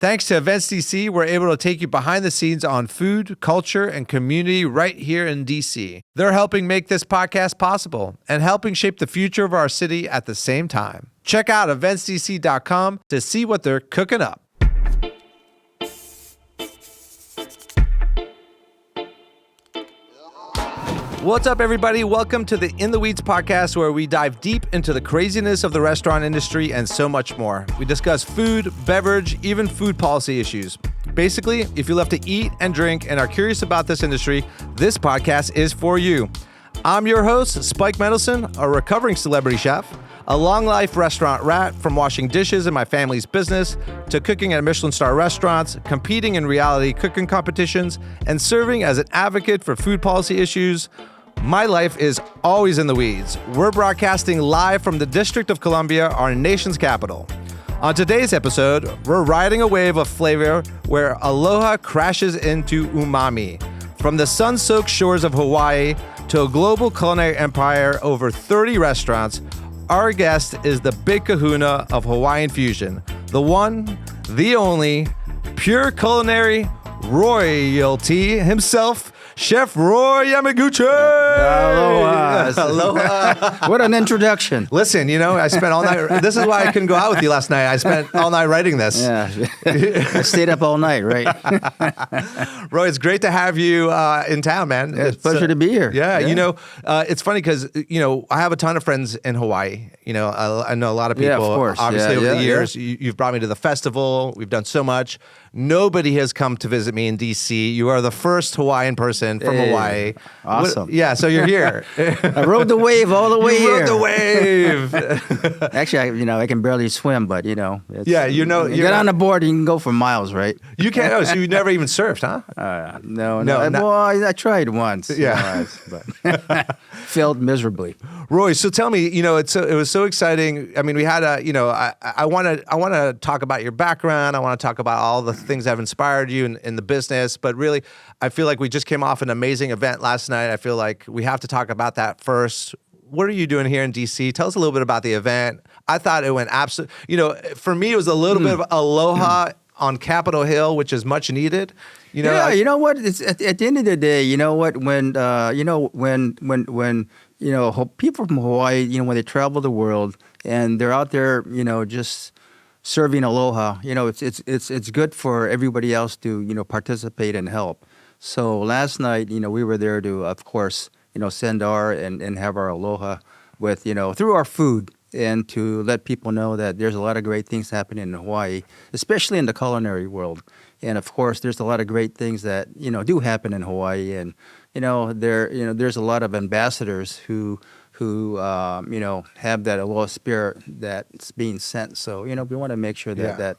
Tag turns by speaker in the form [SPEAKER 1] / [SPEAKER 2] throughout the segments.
[SPEAKER 1] Thanks to Events DC, we're able to take you behind the scenes on food, culture, and community right here in DC. They're helping make this podcast possible and helping shape the future of our city at the same time. Check out eventsdc.com to see what they're cooking up. What's up, everybody? Welcome to the In the Weeds podcast, where we dive deep into the craziness of the restaurant industry and so much more. We discuss food, beverage, even food policy issues. Basically, if you love to eat and drink and are curious about this industry, this podcast is for you. I'm your host, Spike Mendelsohn, a recovering celebrity chef, a long-life restaurant rat, from washing dishes in my family's business to cooking at Michelin star restaurants, competing in reality cooking competitions, and serving as an advocate for food policy issues. My life is always in the weeds. We're broadcasting live from the District of Columbia, our nation's capital. On today's episode, we're riding a wave of flavor where Aloha crashes into umami. From the sun-soaked shores of Hawaii to a global culinary empire, over 30 restaurants, our guest is the big kahuna of Hawaiian fusion, the one, the only, pure culinary royalty himself, Chef Roy Yamaguchi.
[SPEAKER 2] Aloha.
[SPEAKER 1] Aloha.
[SPEAKER 2] What an introduction.
[SPEAKER 1] Listen, I spent all night. This is why I couldn't go out with you last night. I spent all night writing this.
[SPEAKER 2] Yeah. I stayed up all night, right?
[SPEAKER 1] Roy, it's great to have you in town, man.
[SPEAKER 2] It's a pleasure to be here.
[SPEAKER 1] Yeah. It's funny because, I have a ton of friends in Hawaii. I know a lot of people.
[SPEAKER 2] Yeah, of course.
[SPEAKER 1] Obviously, over the years, you've brought me to the festival. We've done so much. Nobody has come to visit me in DC. You are the first Hawaiian person from Hawaii.
[SPEAKER 2] Awesome.
[SPEAKER 1] So you're here.
[SPEAKER 2] I rode the wave all the way here.
[SPEAKER 1] Rode the wave.
[SPEAKER 2] Actually, I can barely swim, but
[SPEAKER 1] you
[SPEAKER 2] get on the board, you can go for miles, right?
[SPEAKER 1] You can't. So you never even surfed, huh?
[SPEAKER 2] No. Well, I tried once.
[SPEAKER 1] Yeah,
[SPEAKER 2] but failed miserably.
[SPEAKER 1] Roy, so tell me, it was so exciting. I mean, we had I want to talk about your background. I want to talk about all the things that have inspired you in the business. But really, I feel like we just came off an amazing event last night. I feel like we have to talk about that first. What are you doing here in DC? Tell us a little bit about the event. I thought it went absolutely, for me, it was a little bit of Aloha on Capitol Hill, which is much needed.
[SPEAKER 2] You know what? It's at the end of the day, when people from Hawaii, when they travel the world and they're out there, just serving Aloha, it's good for everybody else to, participate and help. So last night, we were there to, of course, send and have our Aloha with, through our food, and to let people know that there's a lot of great things happening in Hawaii, especially in the culinary world. And of course, there's a lot of great things that, do happen in Hawaii. And, there's a lot of ambassadors who have that Aloha spirit that's being sent. So, we want to make sure that that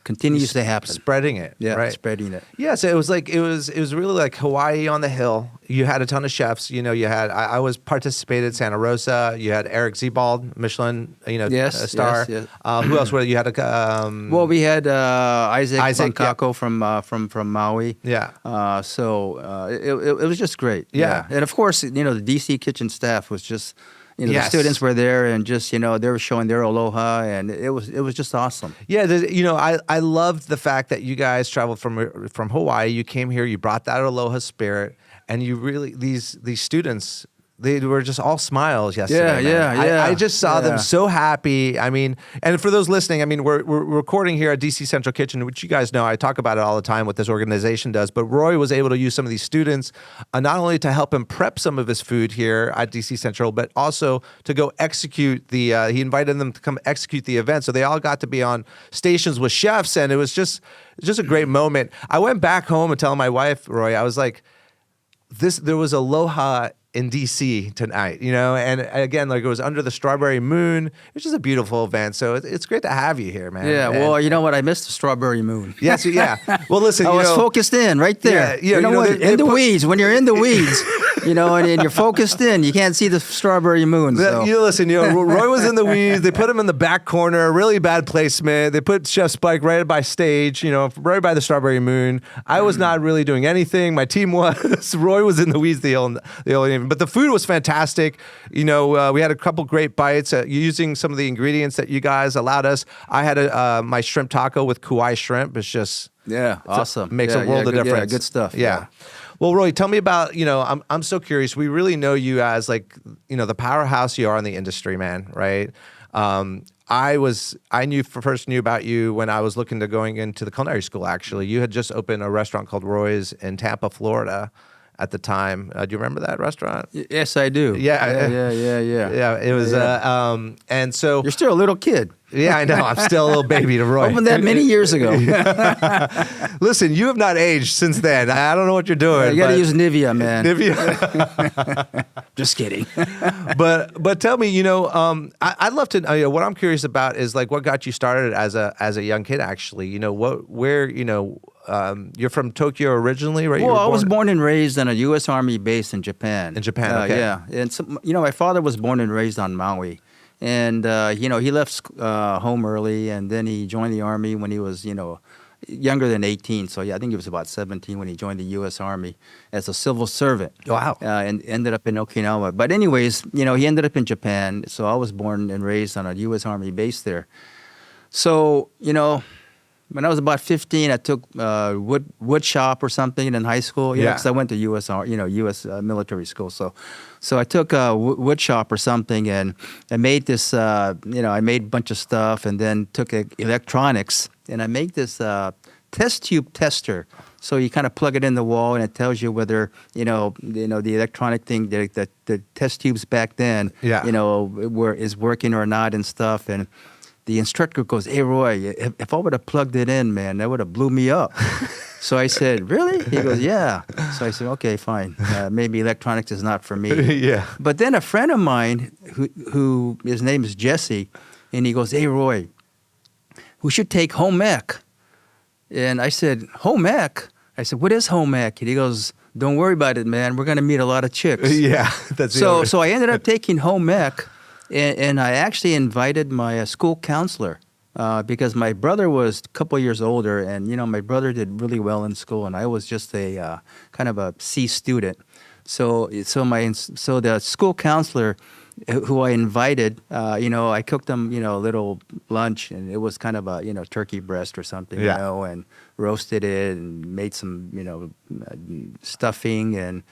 [SPEAKER 2] continues to happen.
[SPEAKER 1] Spreading it.
[SPEAKER 2] Yeah,
[SPEAKER 1] right.
[SPEAKER 2] Spreading it.
[SPEAKER 1] Yeah, so it was really like Hawaii on the hill. You had a ton of chefs. I was participated Santa Rosa. You had Eric Sebald, Michelin, star.
[SPEAKER 2] Yes.
[SPEAKER 1] Who else were you? Had
[SPEAKER 2] well, we had Isaac Bancacco from Maui.
[SPEAKER 1] Yeah.
[SPEAKER 2] So it was just great.
[SPEAKER 1] Yeah.
[SPEAKER 2] And of course, the DC kitchen staff was just.
[SPEAKER 1] Yes.
[SPEAKER 2] The students were there and just, they were showing their Aloha, and it was just awesome.
[SPEAKER 1] Yeah, I loved the fact that you guys traveled from Hawaii. You came here, you brought that Aloha spirit, and you really, these students, they were just all smiles yesterday.
[SPEAKER 2] Yeah.
[SPEAKER 1] I just saw them so happy. I mean, and for those listening, I mean, we're recording here at DC Central Kitchen, which you guys know, I talk about it all the time, what this organization does. But Roy was able to use some of these students not only to help him prep some of his food here at DC Central, but also to go execute he invited them to come execute the event. So they all got to be on stations with chefs, and it was just a great moment. I went back home and telling my wife, Roy, I was like, there was Aloha in DC tonight, and again, like, it was under the strawberry moon. It's just a beautiful event. So it's great to have you here, man.
[SPEAKER 2] Yeah. Well, you know what? I missed the strawberry moon.
[SPEAKER 1] Yes. Yeah. Well, listen,
[SPEAKER 2] I was focused in right there.
[SPEAKER 1] Yeah.
[SPEAKER 2] In the weeds, when you're in the weeds, and you're focused in. You can't see the strawberry moon. So.
[SPEAKER 1] Listen, Roy was in the weeds. They put him in the back corner. Really bad placement. They put Chef Spike right by stage. Right by the strawberry moon. I was not really doing anything. My team was. Roy was in the weeds the whole evening. But the food was fantastic. We had a couple great bites using some of the ingredients that you guys allowed us. I had my shrimp taco with Kauai shrimp. It's just
[SPEAKER 2] awesome.
[SPEAKER 1] Makes a world of difference.
[SPEAKER 2] Yeah, good stuff.
[SPEAKER 1] Yeah. Well, Roy, tell me about, I'm so curious. We really know you as the powerhouse you are in the industry, man, right? I first knew about you when I was looking to going into the culinary school, actually. You had just opened a restaurant called Roy's in Tampa, Florida at the time. Do you remember that restaurant?
[SPEAKER 2] Yes, I do.
[SPEAKER 1] Yeah.
[SPEAKER 2] Yeah,
[SPEAKER 1] it was, and so.
[SPEAKER 2] You're still a little kid.
[SPEAKER 1] Yeah, I know. I'm still a little baby to Roy.
[SPEAKER 2] Opened that many years ago.
[SPEAKER 1] Listen, you have not aged since then. I don't know what you're doing.
[SPEAKER 2] You got to use Nivea, man.
[SPEAKER 1] Nivea.
[SPEAKER 2] Just kidding.
[SPEAKER 1] but tell me, I'd love to. What I'm curious about is what got you started as a young kid. Actually, you're from Tokyo originally, right?
[SPEAKER 2] Well, I was born and raised on a U.S. Army base in Japan.
[SPEAKER 1] In Japan, okay.
[SPEAKER 2] Yeah, and so, my father was born and raised on Maui. And, he left home early, and then he joined the Army when he was, younger than 18. So, I think he was about 17 when he joined the U.S. Army as a civil servant.
[SPEAKER 1] Wow.
[SPEAKER 2] And ended up in Okinawa. But anyways, he ended up in Japan. So I was born and raised on a U.S. Army base there. So, when I was about 15, I took wood shop or something in high school. Because I went to U.S. Military school. So I took wood shop or something, and I made this. I made a bunch of stuff, and then took electronics, and I made this test tube tester. So you kind of plug it in the wall, and it tells you whether the electronic thing, the test tubes back then, is working or not and stuff, and. The instructor goes, "Hey, Roy, if I would have plugged it in, man, that would have blew me up." So I said, "Really?" He goes, "Yeah." So I said, "Okay, fine. Maybe electronics is not for me."
[SPEAKER 1] Yeah.
[SPEAKER 2] But then a friend of mine, who his name is Jesse, and he goes, "Hey, Roy, we should take home ec." And I said, "Home ec?" I said, "What is home ec?" And he goes, "Don't worry about it, man. We're going to meet a lot of chicks."
[SPEAKER 1] Yeah.
[SPEAKER 2] So I ended up taking home ec. And I actually invited my school counselor because my brother was a couple years older, and my brother did really well in school, and I was just a kind of a C student. So the school counselor, who I invited, I cooked them a little lunch, and it was kind of a turkey breast or something, and roasted it and made some stuffing and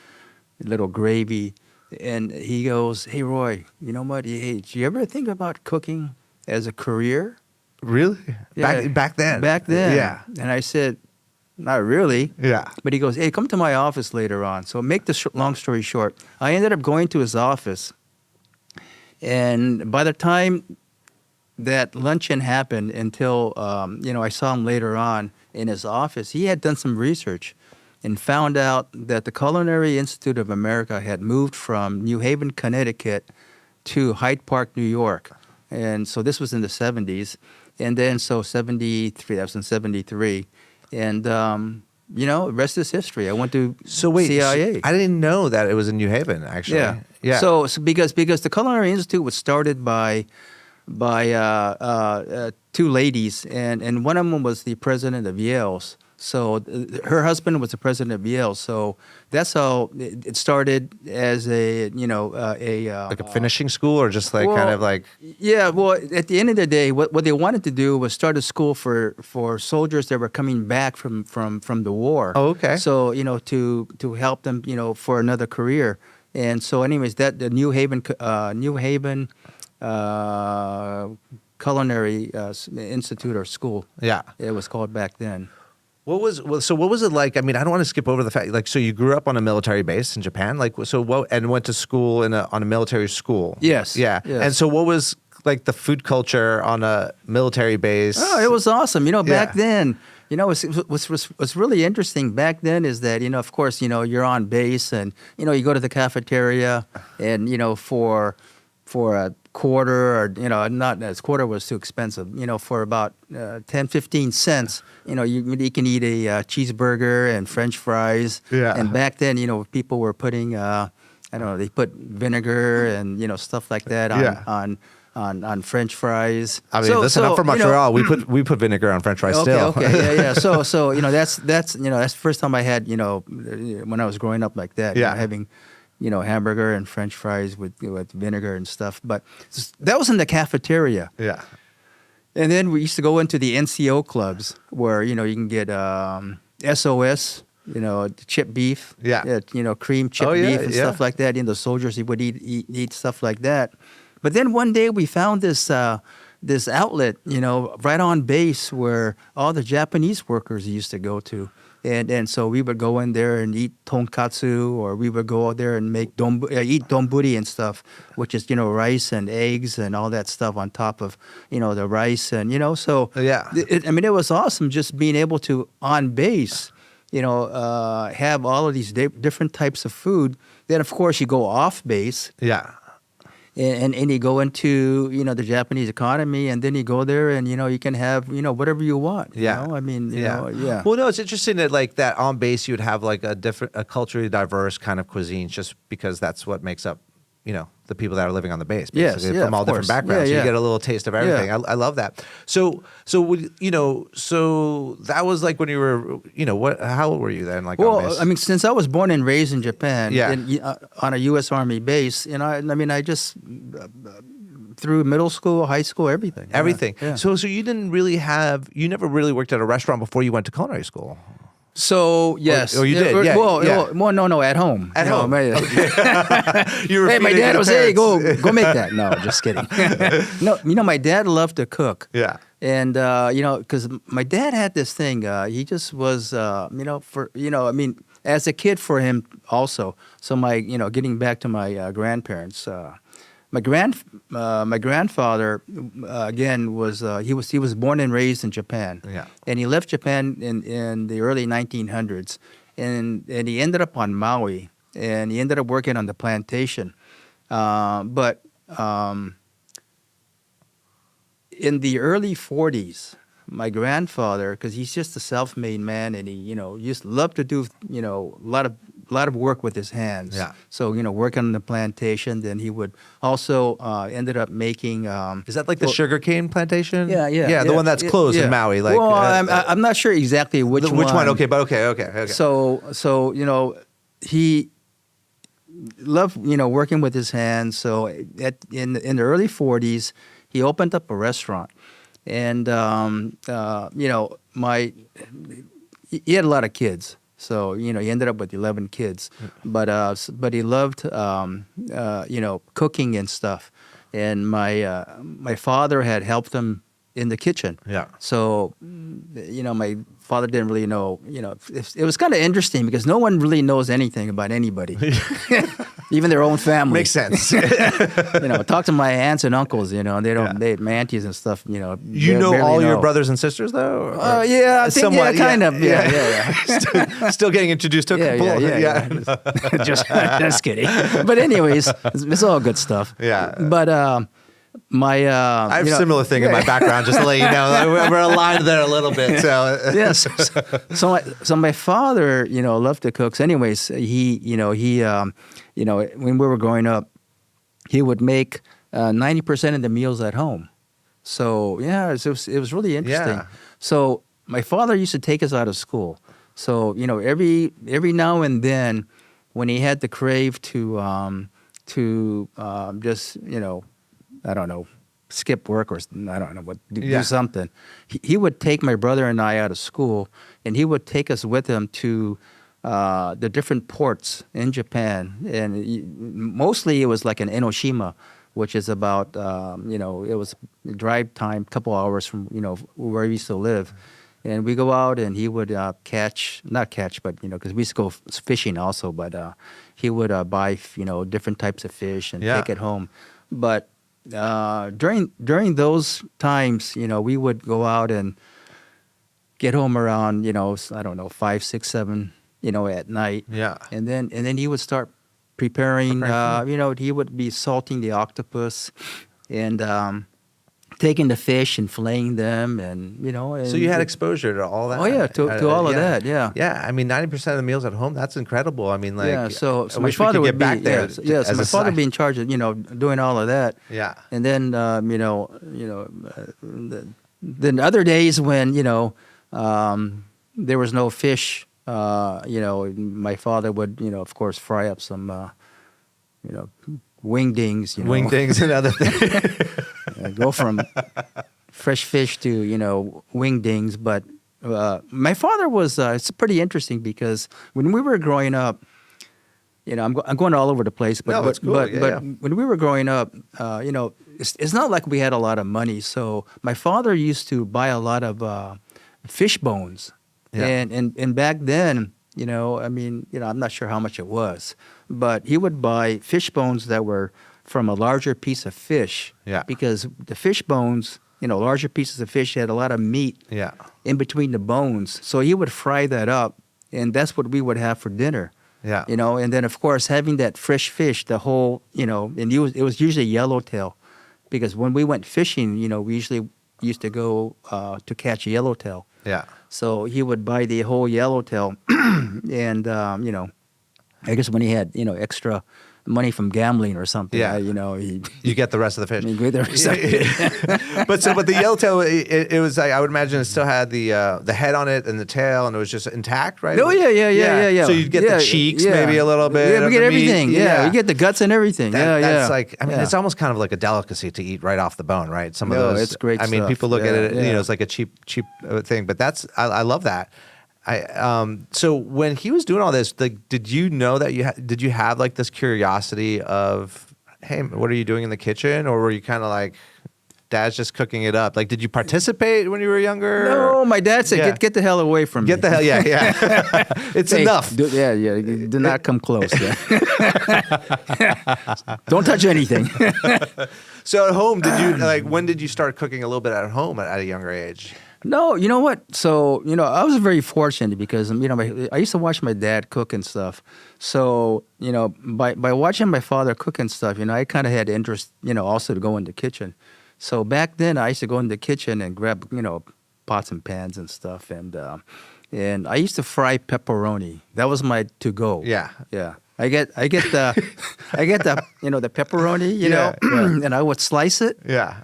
[SPEAKER 2] a little gravy. And he goes, "Hey, Roy, you know what? Hey, did you ever think about cooking as a career?"
[SPEAKER 1] Really?
[SPEAKER 2] Yeah.
[SPEAKER 1] Back then?
[SPEAKER 2] Back then.
[SPEAKER 1] Yeah.
[SPEAKER 2] And I said, "Not really."
[SPEAKER 1] Yeah.
[SPEAKER 2] But he goes, "Hey, come to my office later on." So make the long story short, I ended up going to his office. And by the time that luncheon happened until, I saw him later on in his office, he had done some research and found out that the Culinary Institute of America had moved from New Haven, Connecticut to Hyde Park, New York. And so this was in the 70s. And then 73, that was in 73. And, the rest is history. I went to CIA.
[SPEAKER 1] I didn't know that it was in New Haven, actually.
[SPEAKER 2] Yeah. So because the Culinary Institute was started by two ladies, and one of them was the president of Yale's. So her husband was the president of Yale. So that's how it started as
[SPEAKER 1] like a finishing school, or just kind of like.
[SPEAKER 2] Yeah. Well, at the end of the day, what they wanted to do was start a school for soldiers that were coming back from the war.
[SPEAKER 1] Oh, okay.
[SPEAKER 2] So to help them for another career. And so, anyways, that the New Haven Culinary Institute or school.
[SPEAKER 1] Yeah.
[SPEAKER 2] It was called back then.
[SPEAKER 1] What was it like? I mean, I don't want to skip over the fact, so you grew up on a military base in Japan, and went to school on a military school.
[SPEAKER 2] Yes.
[SPEAKER 1] Yeah.
[SPEAKER 2] Yes.
[SPEAKER 1] And so what was the food culture on a military base?
[SPEAKER 2] Oh, it was awesome. Back then, what's really interesting back then is that, of course, you're on base, and, you go to the cafeteria, and, for a quarter, or not as quarter was too expensive, for about 10-15 cents, you can eat a cheeseburger and French fries.
[SPEAKER 1] Yeah.
[SPEAKER 2] And back then, people were putting I don't know. They put vinegar and stuff like that on French fries.
[SPEAKER 1] I mean, listen, I'm from Montreal. We put vinegar on French fries still.
[SPEAKER 2] Okay, yeah. So that's the first time I had when I was growing up like that. Having hamburger and French fries with vinegar and stuff. But that was in the cafeteria.
[SPEAKER 1] Yeah.
[SPEAKER 2] And then we used to go into the NCO clubs where you can get SOS. Chip beef, cream chip beef and stuff like that. The soldiers, he would eat stuff like that. But then one day we found this outlet, right on base where all the Japanese workers used to go to. And so we would go in there and eat tonkatsu, or we would go out there and make eat donburi and stuff, which is, rice and eggs and all that stuff on top of, the rice. And, so it was awesome just being able to, on base, have all of these different types of food. Then, of course, you go off base.
[SPEAKER 1] Yeah.
[SPEAKER 2] And you go into, the Japanese economy, and then you go there and, you can have, whatever you want.
[SPEAKER 1] Yeah.
[SPEAKER 2] I mean, yeah.
[SPEAKER 1] Well, no, it's interesting that like that on base you would have like a culturally diverse kind of cuisine just because that's what makes up, the people that are living on the base, basically, from all different backgrounds. You get a little taste of everything. I love that. So that was like when you were, how old were you then? Like, on base?
[SPEAKER 2] I mean, since I was born and raised in Japan, on a U.S. Army base, I just through middle school, high school, everything.
[SPEAKER 1] Everything.
[SPEAKER 2] Yeah.
[SPEAKER 1] So you you never really worked at a restaurant before you went to culinary school.
[SPEAKER 2] So yes,
[SPEAKER 1] or you did,
[SPEAKER 2] no, at home.
[SPEAKER 1] At home.
[SPEAKER 2] You were my dad was, hey, go make that. No, just kidding. No, my dad loved to cook.
[SPEAKER 1] Yeah.
[SPEAKER 2] And because my dad had this thing, he just was, as a kid for him also. So getting back to my grandparents. My grandfather again was he was born and raised in Japan.
[SPEAKER 1] Yeah.
[SPEAKER 2] And he left Japan in the early 1900s, and he ended up on Maui, and he ended up working on the plantation. But in the early 40s, my grandfather, because he's just a self-made man, and he just loved to do a lot of work with his hands.
[SPEAKER 1] Yeah.
[SPEAKER 2] So working on the plantation, then he would also ended up making.
[SPEAKER 1] Is that like the sugarcane plantation?
[SPEAKER 2] Yeah.
[SPEAKER 1] The one that's closed in Maui. Like,
[SPEAKER 2] well, I'm not sure exactly which one.
[SPEAKER 1] Which one? Okay, but okay.
[SPEAKER 2] So he loved working with his hands. So in the early 40s, he opened up a restaurant, and he had a lot of kids. So he ended up with 11 kids, but he loved cooking and stuff, and my father had helped him in the kitchen.
[SPEAKER 1] Yeah.
[SPEAKER 2] So my father didn't really know. It was kind of interesting because no one really knows anything about anybody, even their own family.
[SPEAKER 1] Makes sense.
[SPEAKER 2] Talk to my aunts and uncles. They don't. My aunties and stuff.
[SPEAKER 1] You know all your brothers and sisters though.
[SPEAKER 2] Yeah, I think somewhat, kind of.
[SPEAKER 1] Yeah. Still getting introduced to a couple.
[SPEAKER 2] Yeah. Just kidding. But anyways, it's all good stuff.
[SPEAKER 1] Yeah.
[SPEAKER 2] But I
[SPEAKER 1] have a similar thing in my background, just to let you know. We're aligned there a little bit. So
[SPEAKER 2] yes. So my father, loved to cook. So anyways, he when we were growing up, he would make 90% of the meals at home. So yeah, it was really interesting.
[SPEAKER 1] Yeah.
[SPEAKER 2] So my father used to take us out of school. So every now and then, when he had the crave to just I don't know, skip work or I don't know what, do something. He would take my brother and I out of school, and he would take us with him to the different ports in Japan. And mostly it was like in Enoshima, which is about, it was drive time, couple hours from, where we used to live. And we go out, and he would not catch, but, because we used to go fishing also, but he would buy, different types of fish and take it home. But during those times, we would go out and get home around, I don't know, 5, 6, 7, at night.
[SPEAKER 1] Yeah.
[SPEAKER 2] And then he would start preparing. He would be salting the octopus and taking the fish and filleting them, and And
[SPEAKER 1] So you had exposure to all that.
[SPEAKER 2] Oh yeah, to all of
[SPEAKER 1] yeah.
[SPEAKER 2] that. Yeah.
[SPEAKER 1] Yeah, I mean, 90% of the meals at home. That's incredible. I mean, like,
[SPEAKER 2] Yeah, so
[SPEAKER 1] I
[SPEAKER 2] my
[SPEAKER 1] wish we
[SPEAKER 2] father
[SPEAKER 1] could
[SPEAKER 2] would
[SPEAKER 1] get back
[SPEAKER 2] be
[SPEAKER 1] there.
[SPEAKER 2] yes,
[SPEAKER 1] as
[SPEAKER 2] my
[SPEAKER 1] a
[SPEAKER 2] father
[SPEAKER 1] side.
[SPEAKER 2] be in charge of doing all of that.
[SPEAKER 1] Yeah.
[SPEAKER 2] And then then other days when there was no fish, my father would of course fry up some wingdings.
[SPEAKER 1] Wingdings and other things.
[SPEAKER 2] Go from fresh fish to wingdings. But my father was it's pretty interesting because when we were growing up, I'm going all over the place, but
[SPEAKER 1] No, it's cool.
[SPEAKER 2] but
[SPEAKER 1] Yeah.
[SPEAKER 2] when we were growing up, it's not like we had a lot of money. So my father used to buy a lot of fish bones,
[SPEAKER 1] Yeah.
[SPEAKER 2] and back then, I'm not sure how much it was, but he would buy fish bones that were from a larger piece of fish.
[SPEAKER 1] Yeah.
[SPEAKER 2] Because the fish bones, larger pieces of fish had a lot of meat
[SPEAKER 1] Yeah.
[SPEAKER 2] in between the bones. So he would fry that up, and that's what we would have for dinner.
[SPEAKER 1] Yeah.
[SPEAKER 2] And then of course having that fresh fish, the whole, and it was usually yellowtail, because when we went fishing, we usually used to go to catch yellowtail.
[SPEAKER 1] Yeah.
[SPEAKER 2] So he would buy the whole yellowtail, and I guess when he had extra money from gambling or something,
[SPEAKER 1] Yeah.
[SPEAKER 2] he
[SPEAKER 1] You get the rest of the fish.
[SPEAKER 2] go there or something.
[SPEAKER 1] But the yellowtail, it was like, I would imagine it still had the head on it and the tail, and it was just intact, right?
[SPEAKER 2] Oh yeah.
[SPEAKER 1] So you'd get the cheeks maybe a little bit.
[SPEAKER 2] Yeah, we
[SPEAKER 1] of
[SPEAKER 2] get
[SPEAKER 1] the meat.
[SPEAKER 2] everything. Yeah, you get the guts and everything.
[SPEAKER 1] That's like, I mean,
[SPEAKER 2] Yeah.
[SPEAKER 1] it's almost kind of like a delicacy to eat right off the bone, right? Some of
[SPEAKER 2] No,
[SPEAKER 1] those.
[SPEAKER 2] it's great
[SPEAKER 1] I mean,
[SPEAKER 2] stuff.
[SPEAKER 1] people look at
[SPEAKER 2] Yeah,
[SPEAKER 1] it,
[SPEAKER 2] yeah.
[SPEAKER 1] it's like a cheap thing, but I love that. So when he was doing all this, like, did you know that did you have like this curiosity of, hey, what are you doing in the kitchen? Or were you kind of like, Dad's just cooking it up? Like, did you participate when you were younger?
[SPEAKER 2] No, my dad said,
[SPEAKER 1] Yeah.
[SPEAKER 2] get the hell away from me.
[SPEAKER 1] Get the hell, yeah. It's
[SPEAKER 2] Hey,
[SPEAKER 1] enough.
[SPEAKER 2] Do not come close. Don't touch anything.
[SPEAKER 1] So at home, did you, like, when did you start cooking a little bit at home at a younger age?
[SPEAKER 2] No, you know what? So, I was very fortunate because, I used to watch my dad cook and stuff. So, by watching my father cook and stuff, I kind of had interest, also to go in the kitchen. So back then, I used to go in the kitchen and grab, pots and pans and stuff. And I used to fry pepperoni. That was my to-go.
[SPEAKER 1] Yeah.
[SPEAKER 2] Yeah. I get the the pepperoni,
[SPEAKER 1] Yeah.
[SPEAKER 2] and I would slice it.
[SPEAKER 1] Yeah.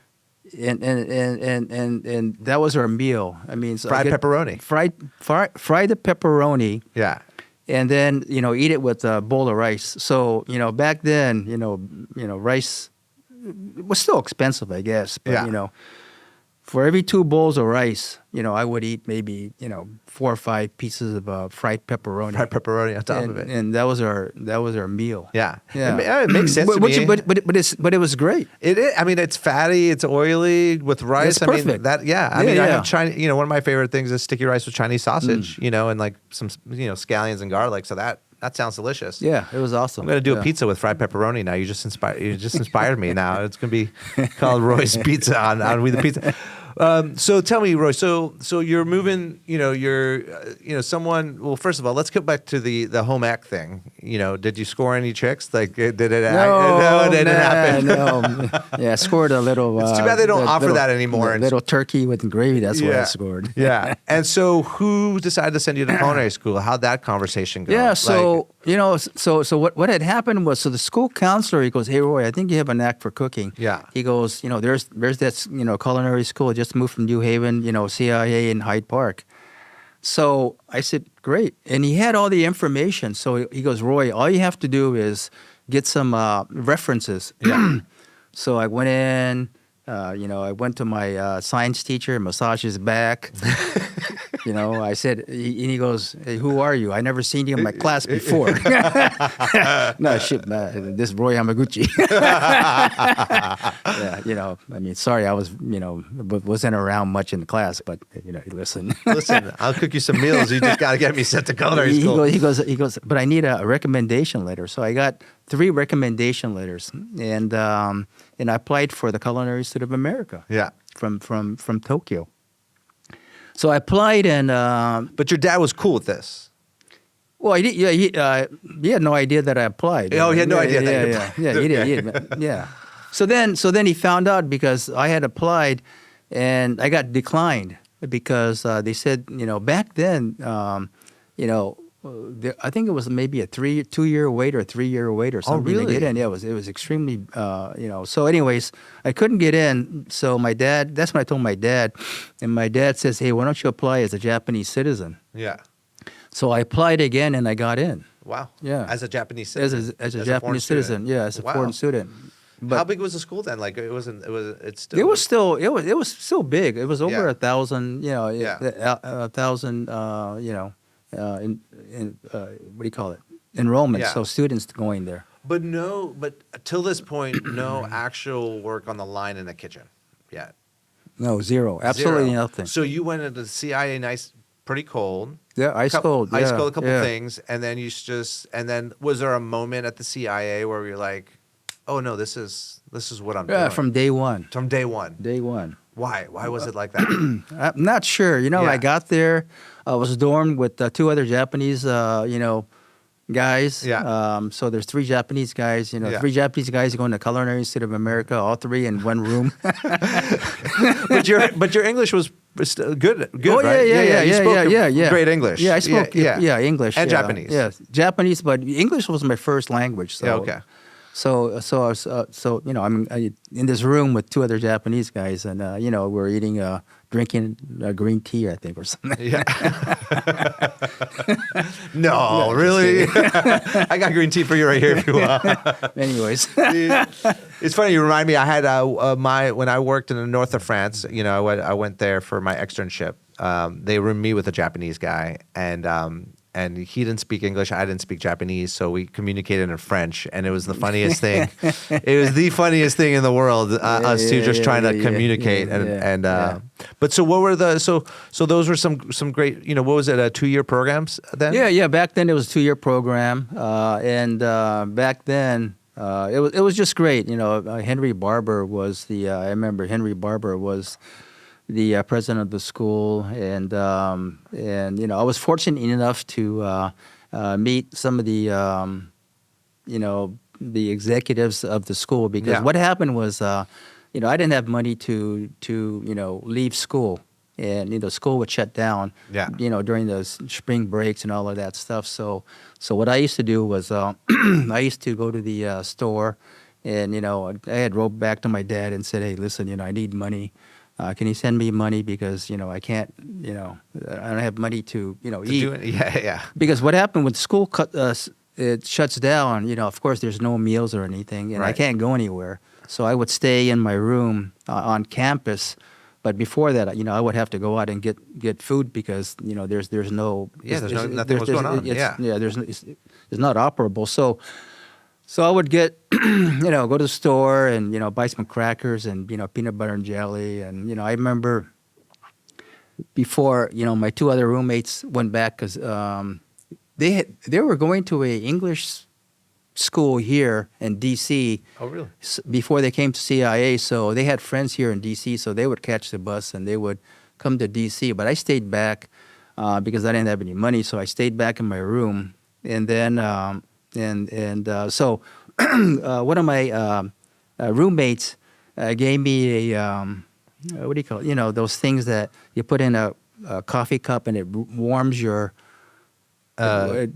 [SPEAKER 2] And that was our meal. I mean, so
[SPEAKER 1] Fried pepperoni.
[SPEAKER 2] Fry the pepperoni,
[SPEAKER 1] Yeah.
[SPEAKER 2] and then eat it with a bowl of rice. So back then, rice was still expensive, I guess. But
[SPEAKER 1] Yeah.
[SPEAKER 2] for every 2 bowls of rice, I would eat maybe 4 or 5 pieces of fried pepperoni.
[SPEAKER 1] Fried pepperoni on top of it.
[SPEAKER 2] And that was our meal.
[SPEAKER 1] Yeah.
[SPEAKER 2] Yeah.
[SPEAKER 1] It makes sense to me.
[SPEAKER 2] But it was great.
[SPEAKER 1] It is. I mean, it's fatty. It's oily with rice.
[SPEAKER 2] It's
[SPEAKER 1] I mean,
[SPEAKER 2] perfect.
[SPEAKER 1] that. Yeah. I
[SPEAKER 2] Yeah,
[SPEAKER 1] mean, I
[SPEAKER 2] yeah.
[SPEAKER 1] have Chinese. One of my favorite things is sticky rice with Chinese sausage. And like some, scallions and garlic. So that sounds delicious.
[SPEAKER 2] Yeah, it was awesome.
[SPEAKER 1] I'm gonna do
[SPEAKER 2] Yeah.
[SPEAKER 1] a pizza with fried pepperoni now. You just inspired me. Now it's gonna be called Roy's Pizza on We the Pizza. So tell me, Roy. So you're moving. You're someone. Well, first of all, let's get back to the home ec thing. Did you score any chicks? Like, did it? No, it didn't happen.
[SPEAKER 2] No. Yeah, I scored a little.
[SPEAKER 1] It's too bad they don't offer that anymore.
[SPEAKER 2] Little turkey with gravy. That's what I
[SPEAKER 1] Yeah.
[SPEAKER 2] scored.
[SPEAKER 1] Yeah. And so, who decided to send you to culinary school? How'd that conversation go?
[SPEAKER 2] Yeah, so so what had happened was, so the school counselor, he goes, "Hey Roy, I think you have a knack for cooking."
[SPEAKER 1] Yeah.
[SPEAKER 2] He goes, there's that culinary school, just moved from New Haven, CIA in Hyde Park. So I said, great, and he had all the information. So he goes, Roy, all you have to do is get some references.
[SPEAKER 1] Yeah.
[SPEAKER 2] So I went in. I went to my science teacher, massaged his back. I said, he goes, "Hey, who are you? I never seen you in my class before." No, shit, man, this is Roy Yamaguchi. Yeah, I mean, sorry, I was, wasn't around much in the class, but, listen.
[SPEAKER 1] Listen, I'll cook you some meals. You just got to get me sent to culinary school.
[SPEAKER 2] He goes, but I need a recommendation letter. So I got 3 recommendation letters, and I applied for the Culinary Institute of America.
[SPEAKER 1] Yeah.
[SPEAKER 2] From Tokyo. So I applied, and
[SPEAKER 1] But your dad was cool with this.
[SPEAKER 2] well, he had no idea that I applied.
[SPEAKER 1] Oh, he had no idea that you
[SPEAKER 2] Yeah, he did. Yeah. So then he found out because I had applied, and I got declined because they said, back then, I think it was maybe a 2-year wait or a 3-year wait or something to get in. Yeah, it was extremely, So, anyways, I couldn't get in. So my dad, that's when I told my dad, and my dad says, "Hey, why don't you apply as a Japanese citizen?"
[SPEAKER 1] Yeah.
[SPEAKER 2] So I applied again, and I got in.
[SPEAKER 1] Wow.
[SPEAKER 2] Yeah.
[SPEAKER 1] As a Japanese citizen.
[SPEAKER 2] As a Japanese citizen. Yeah, as a foreign student. But
[SPEAKER 1] how big was the school then? Like it still.
[SPEAKER 2] It was still big. It was over 1,000. A thousand. What do you call it? Enrollment.
[SPEAKER 1] Yeah.
[SPEAKER 2] So students going there.
[SPEAKER 1] But till this point, no actual work on the line in the kitchen yet.
[SPEAKER 2] No, zero. Absolutely
[SPEAKER 1] Zero.
[SPEAKER 2] nothing.
[SPEAKER 1] So you went into the CIA nice, pretty cold.
[SPEAKER 2] Yeah, ice cold.
[SPEAKER 1] Ice cold, a couple things, and then was there a moment at the CIA where you're like, oh no, this is what I'm doing?
[SPEAKER 2] Yeah, from day one.
[SPEAKER 1] From day one.
[SPEAKER 2] Day one.
[SPEAKER 1] Why? Why was it like that?
[SPEAKER 2] I'm not sure. I got there. I was dormed with 2 other Japanese, guys.
[SPEAKER 1] Yeah.
[SPEAKER 2] So there's 3 Japanese guys. 3 Japanese guys going to Culinary Institute of America, all 3 in one room.
[SPEAKER 1] but your English was still good.
[SPEAKER 2] Oh
[SPEAKER 1] right?
[SPEAKER 2] Yeah.
[SPEAKER 1] Great English.
[SPEAKER 2] Yeah, I spoke. English
[SPEAKER 1] and
[SPEAKER 2] yeah.
[SPEAKER 1] Japanese.
[SPEAKER 2] Yeah, Japanese, but English was my first language. So.
[SPEAKER 1] Yeah. Okay.
[SPEAKER 2] So I was, I'm in this room with 2 other Japanese guys, and we're eating, drinking green tea, I think, or something.
[SPEAKER 1] Yeah. No, really. I got green tea for you right here if you want.
[SPEAKER 2] Anyways,
[SPEAKER 1] it's funny. You remind me. I had when I worked in the north of France. I went there for my externship. They roomed me with a Japanese guy, and he didn't speak English. I didn't speak Japanese, so we communicated in French, and it was the funniest thing. It was the funniest thing in the world. Us two just trying to communicate, But so what were so those were some great. What was it? 2-year programs then?
[SPEAKER 2] Yeah. Back then it was a 2-year program, and back then it was just great. Henry Barber was I remember Henry Barber was the president of the school, and I was fortunate enough to meet some of the the executives of the school, because what happened was I didn't have money to leave school, and school would shut down during the spring breaks and all of that stuff. So what I used to do was I used to go to the store, and I had wrote back to my dad and said, "Hey, listen, I need money. Can you send me money, because I can't, I don't have money to eat."
[SPEAKER 1] Yeah.
[SPEAKER 2] Because what happened when school it shuts down, of course there's no meals or anything, and I can't go anywhere. So I would stay in my room on campus. But before that, I would have to go out and get food, because there's no
[SPEAKER 1] nothing was going on.
[SPEAKER 2] It's not operable. So I would go to the store and, buy some crackers and, peanut butter and jelly. And, I remember before, my 2 other roommates went back, because they were going to a English school here in D.C.
[SPEAKER 1] Oh, really?
[SPEAKER 2] Before they came to CIA. So they had friends here in D.C., so they would catch the bus and they would come to D.C. But I stayed back because I didn't have any money. So I stayed back in my room. And then... So one of my roommates gave me a what do you call it? Those things that you put in a coffee cup and it warms your water.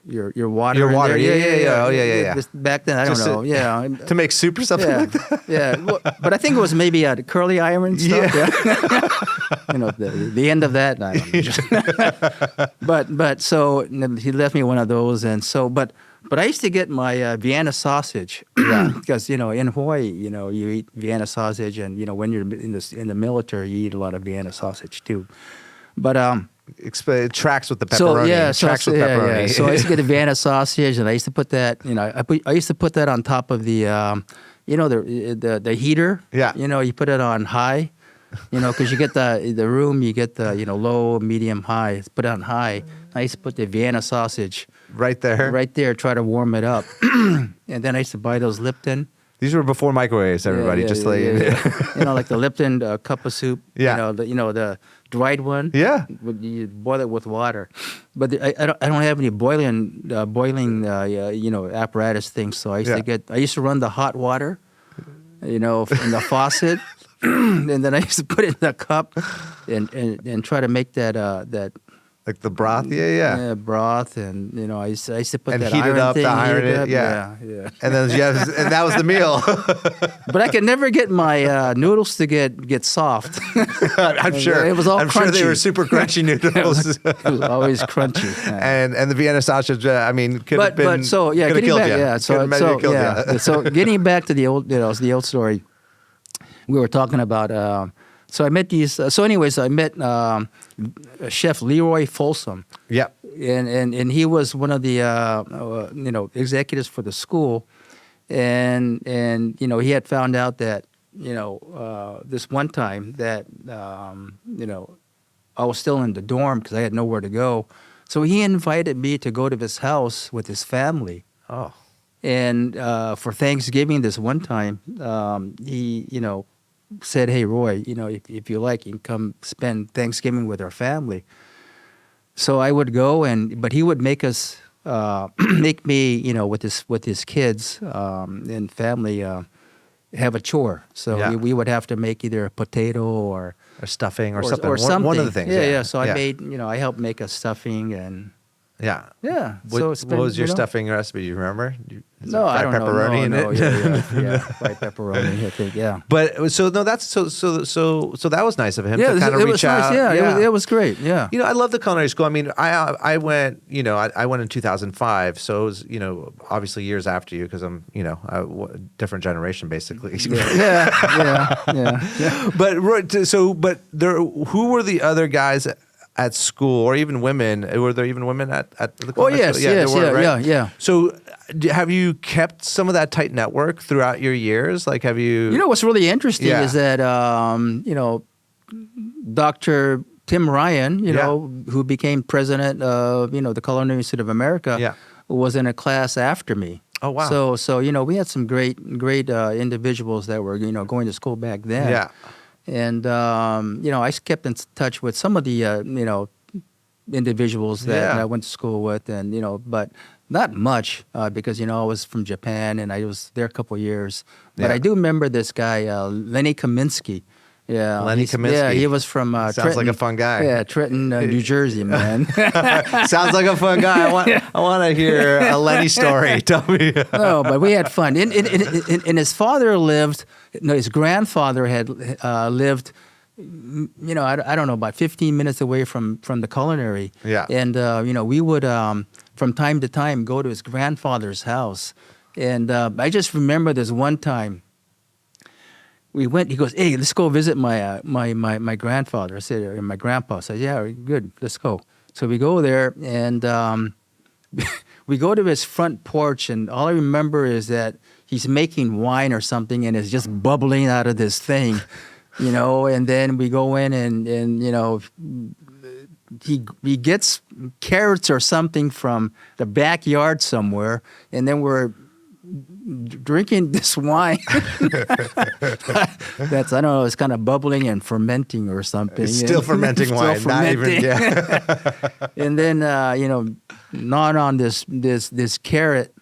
[SPEAKER 1] Your water. Yeah. Oh, yeah.
[SPEAKER 2] Back then, I don't know. Yeah.
[SPEAKER 1] To make soup or something like that.
[SPEAKER 2] Yeah. Well, but I think it was maybe a curly iron stuff. Yeah. The end of that. I don't know. But so he left me one of those, and so but I used to get my Vienna sausage, because in Hawaii, you eat Vienna sausage, and when you're in the military, you eat a lot of Vienna sausage too. But
[SPEAKER 1] it tracks with the pepperoni. Pepperoni.
[SPEAKER 2] So I used to get the Vienna sausage, and I used to put that. I used to put that on top of the, the heater.
[SPEAKER 1] Yeah.
[SPEAKER 2] You put it on high. Because you get the room, you get the low, medium, high. Put it on high. I used to put the Vienna sausage
[SPEAKER 1] right there.
[SPEAKER 2] Try to warm it up, and then I used to buy those Lipton Yeah.
[SPEAKER 1] These were before microwaves, everybody.
[SPEAKER 2] Yeah,
[SPEAKER 1] just
[SPEAKER 2] yeah,
[SPEAKER 1] like
[SPEAKER 2] yeah. Like the Lipton cup of soup.
[SPEAKER 1] Yeah.
[SPEAKER 2] The dried one.
[SPEAKER 1] Yeah.
[SPEAKER 2] You boil it with water, but I don't have any boiling apparatus things. So I used to run the hot water, from the faucet, and then I used to put it in the cup, and try to make that.
[SPEAKER 1] Like the broth, yeah.
[SPEAKER 2] Broth, and I used to put
[SPEAKER 1] And
[SPEAKER 2] that
[SPEAKER 1] heat it
[SPEAKER 2] iron
[SPEAKER 1] up,
[SPEAKER 2] thing,
[SPEAKER 1] the iron
[SPEAKER 2] heat it
[SPEAKER 1] it,
[SPEAKER 2] up,
[SPEAKER 1] yeah.
[SPEAKER 2] yeah.
[SPEAKER 1] And then and that was the meal.
[SPEAKER 2] But I could never get my noodles to get soft.
[SPEAKER 1] I'm sure
[SPEAKER 2] It was all
[SPEAKER 1] I'm
[SPEAKER 2] crunchy.
[SPEAKER 1] sure they were super crunchy noodles.
[SPEAKER 2] It was always crunchy. Yeah.
[SPEAKER 1] and the Vienna sausage, could have been.
[SPEAKER 2] So
[SPEAKER 1] could have
[SPEAKER 2] getting
[SPEAKER 1] killed
[SPEAKER 2] back,
[SPEAKER 1] you.
[SPEAKER 2] yeah.
[SPEAKER 1] Could have maybe killed you.
[SPEAKER 2] So getting back to the old story, we were talking about. So I met these. I met Chef Leroy Folsom.
[SPEAKER 1] Yep.
[SPEAKER 2] And he was one of the executives for the school, and he had found out that this one time that I was still in the dorm because I had nowhere to go, so he invited me to go to his house with his family.
[SPEAKER 1] Oh.
[SPEAKER 2] And for Thanksgiving this one time, he said, "Hey Roy, if you like, you can come spend Thanksgiving with our family." So I would go, but he would make us, make me, with his kids and family, have a chore. So we would have to make either a potato or
[SPEAKER 1] stuffing or something.
[SPEAKER 2] Or something.
[SPEAKER 1] One of the things.
[SPEAKER 2] Yeah. So I made, I helped make a stuffing and.
[SPEAKER 1] Yeah.
[SPEAKER 2] Yeah.
[SPEAKER 1] What was your stuffing recipe? You remember?
[SPEAKER 2] No, I don't
[SPEAKER 1] pepperoni in
[SPEAKER 2] know.
[SPEAKER 1] it?
[SPEAKER 2] Yeah, fried pepperoni, I think, yeah.
[SPEAKER 1] But so that was nice of him
[SPEAKER 2] Yeah,
[SPEAKER 1] to kind of
[SPEAKER 2] it
[SPEAKER 1] reach
[SPEAKER 2] was
[SPEAKER 1] out.
[SPEAKER 2] nice. Yeah, it was great. Yeah.
[SPEAKER 1] I love the culinary school. I mean, I went, I went in 2005, so it was, obviously years after you because I'm, a different generation basically.
[SPEAKER 2] Yeah.
[SPEAKER 1] But who were the other guys at school, or even women? Were there even women at the culinary school?
[SPEAKER 2] Yeah.
[SPEAKER 1] So have you kept some of that tight network throughout your years? Like, have you?
[SPEAKER 2] What's really interesting is that, Dr. Tim Ryan, who became president of, the Culinary Institute of America, was in a class after me.
[SPEAKER 1] Oh, wow.
[SPEAKER 2] So we had some great individuals that were, going to school back then.
[SPEAKER 1] Yeah.
[SPEAKER 2] And, I kept in touch with some of the, individuals that I went to school with, and, but not much because, I was from Japan and I was there a couple of years. But I do remember this guy, Lenny Kaminsky. Yeah,
[SPEAKER 1] Lenny Kaminsky.
[SPEAKER 2] Yeah, he was from
[SPEAKER 1] Sounds
[SPEAKER 2] Trenton.
[SPEAKER 1] like a fun guy.
[SPEAKER 2] Yeah, Trenton, New Jersey, man.
[SPEAKER 1] Sounds like a fun guy. I want to hear a Lenny story. Tell me.
[SPEAKER 2] No, but we had fun. And his father lived. No, his grandfather had lived. I don't know, about 15 minutes away from the culinary.
[SPEAKER 1] Yeah.
[SPEAKER 2] And we would from time to time go to his grandfather's house, and I just remember this one time. We went. He goes, "Hey, let's go visit my my grandfather." I said, or my grandpa. I said, "Yeah, good. Let's go." So we go there, and we go to his front porch, and all I remember is that he's making wine or something, and it's just bubbling out of this thing, And then we go in, and he gets carrots or something from the backyard somewhere, and then we're drinking this wine that's, I don't know, it's kind of bubbling and fermenting or something.
[SPEAKER 1] It's still fermenting wine,
[SPEAKER 2] fermenting.
[SPEAKER 1] not even,
[SPEAKER 2] And then, gnawing on this carrot.